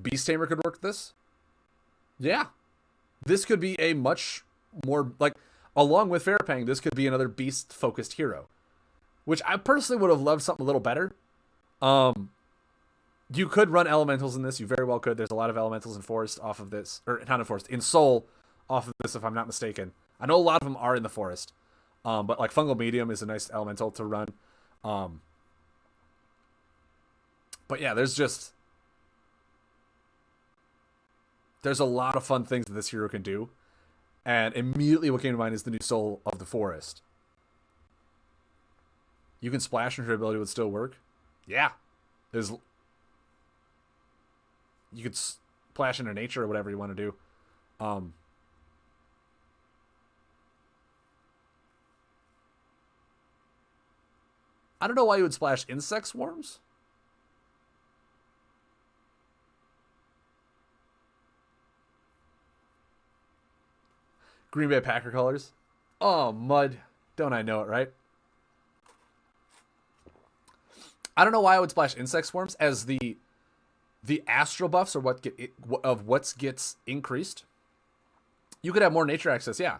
Beast Tamer could work this. Yeah, this could be a much more, like, along with Fairpang, this could be another beast focused hero, which I personally would have loved something a little better. You could run elementals in this. You very well could. There's a lot of elementals in forest off of this, or not in forest, in soul off of this, if I'm not mistaken. I know a lot of them are in the forest, but like Fungal Medium is a nice elemental to run. But yeah, there's a lot of fun things that this hero can do. And immediately what came to mind is the new Soul of the Forest. You can splash and her ability would still work. Yeah. You could splash into nature or whatever you want to do. I don't know why you would splash insect swarms. Green Bay Packer colors. Oh, mud. Don't I know it, right? I don't know why I would splash insect swarms, as the astral buffs are what gets increased. You could have more nature access, yeah.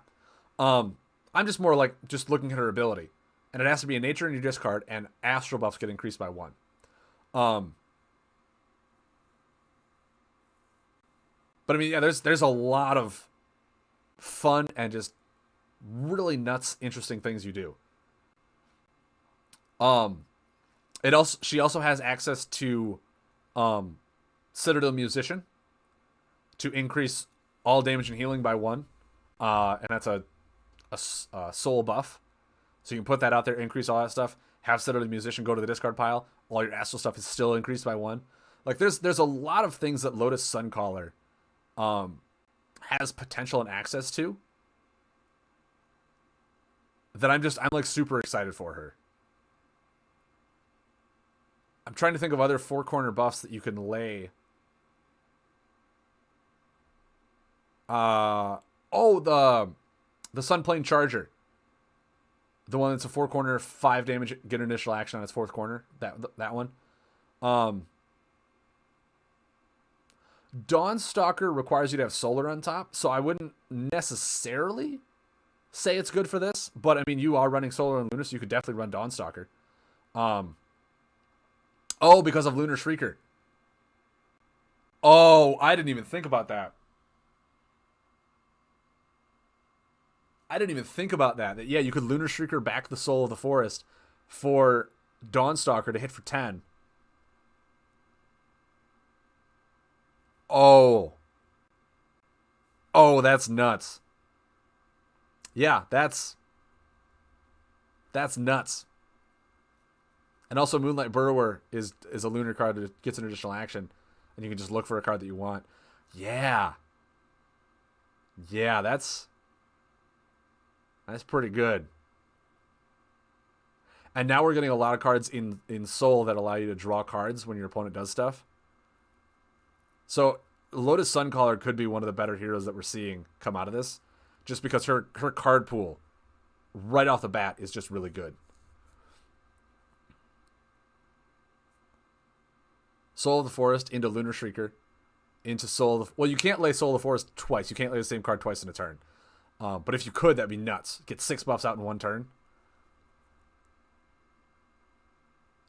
I'm just more like just looking at her ability, and it has to be a nature in your discard, and astral buffs get increased by 1. But I mean, yeah, there's a lot of fun and just really nuts, interesting things you do. She also has access to Citadel Musician to increase all damage and healing by 1, and that's a soul buff. So you can put that out there, increase all that stuff. Have Citadel Musician go to the discard pile. All your astral stuff is still increased by 1. Like there's a lot of things that Lotus Suncaller has potential and access to that I'm like super excited for her. I'm trying to think of other 4-corner buffs that you can lay. The Sunplane Charger. The one that's a 4-corner, 5 damage, get initial action on its 4th corner. That one. Dawnstalker requires you to have solar on top, so I wouldn't necessarily say it's good for this. But I mean, you are running solar and lunar, so you could definitely run Dawnstalker. Because of Lunar Shrieker. Oh, I didn't even think about that. That yeah, you could Lunar Shrieker back the Soul of the Forest for Dawnstalker to hit for 10. Oh, that's nuts. Yeah, that's nuts. And also Moonlight Burrower is a lunar card that gets an additional action, and you can just look for a card that you want. Yeah, that's That's pretty good. And now we're getting a lot of cards in Soul that allow you to draw cards when your opponent does stuff. So Lotus Suncaller could be one of the better heroes that we're seeing come out of this, just because her card pool right off the bat is just really good. Soul of the Forest into Lunar Shrieker, into Soul of the... Well, you can't lay Soul of the Forest twice. You can't lay the same card twice in a turn. But if you could, that'd be nuts. Get 6 buffs out in one turn.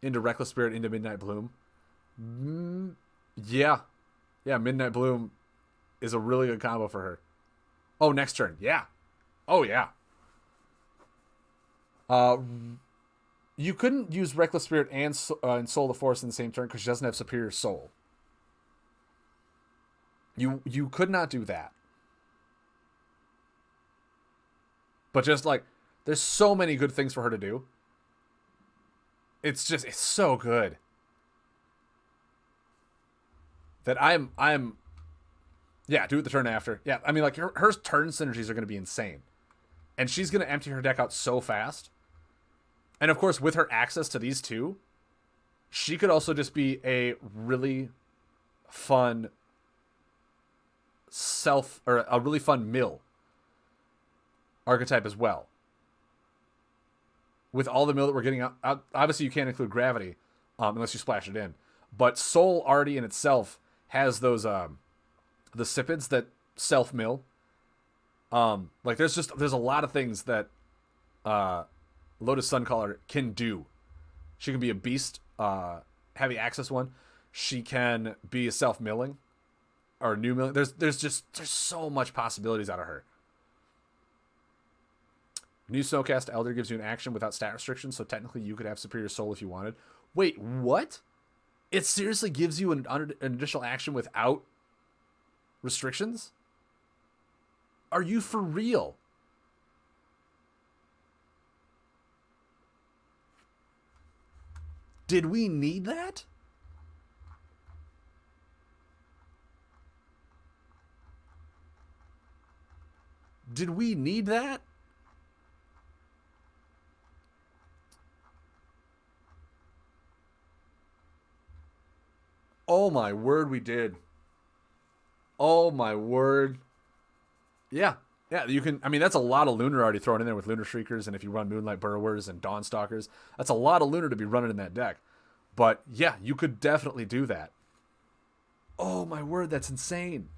Into Reckless Spirit, into Midnight Bloom. Yeah. Yeah, Midnight Bloom is a really good combo for her. Oh, next turn. Yeah. Oh, yeah. You couldn't use Reckless Spirit and Soul of the Forest in the same turn because she doesn't have Superior Soul. You could not do that. But just like, there's so many good things for her to do. It's so good. That yeah, do it the turn after. Yeah, I mean, like, her turn synergies are going to be insane. And she's going to empty her deck out so fast. And of course, with her access to these two, she could also just be a really fun a really fun mill archetype as well. With all the mill that we're getting out, obviously you can't include gravity unless you splash it in. But Soul already in itself has those the Sipids that self mill. Like there's a lot of things that Lotus Suncaller can do. She can be a beast, heavy access one. She can be a self milling or new milling. There's so much possibilities out of her. New Snowcast Elder gives you an action without stat restrictions, so technically you could have Superior Soul if you wanted. Wait, what? It seriously gives you an additional action without restrictions? Are you for real? Did we need that? Did we need that? Oh my word, we did. Oh my word. Yeah. Yeah, you can... I mean, that's a lot of Lunar already thrown in there with Lunar Shriekers, and if you run Moonlight Burrowers and Dawnstalkers, that's a lot of Lunar to be running in that deck. But yeah, you could definitely do that. Oh my word, that's insane.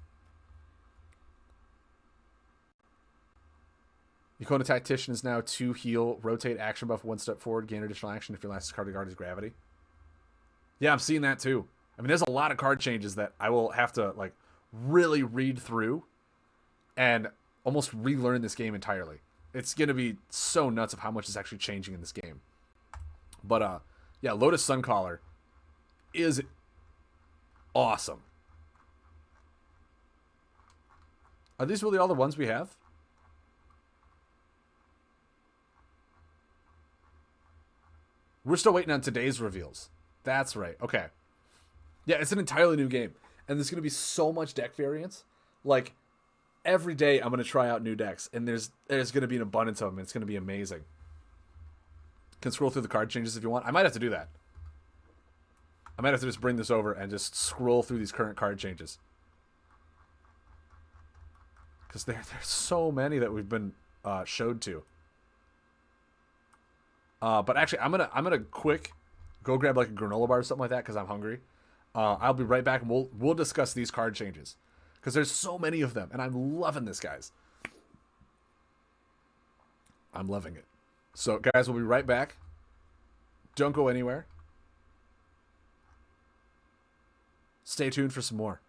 Yukona Tactician is now 2 heal, rotate action buff 1 step forward, gain additional action if your last card to guard is gravity. Yeah, I'm seeing that too. I mean, there's a lot of card changes that I will have to like really read through and almost relearn this game entirely. It's going to be so nuts of how much is actually changing in this game. But yeah, Lotus Suncaller is awesome. Are these really all the ones we have? We're still waiting on today's reveals. That's right. Okay. Yeah, it's an entirely new game. And there's going to be so much deck variance. Like, every day I'm going to try out new decks. And there's going to be an abundance of them. It's going to be amazing. Can scroll through the card changes if you want. I might have to do that. I might have to just bring this over and just scroll through these current card changes. Because there's so many that we've been showed to. But actually, I'm gonna quick go grab like a granola bar or something like that because I'm hungry. I'll be right back and we'll discuss these card changes because there's so many of them and I'm loving this, guys. I'm loving it. So, guys, we'll be right back. Don't go anywhere. Stay tuned for some more.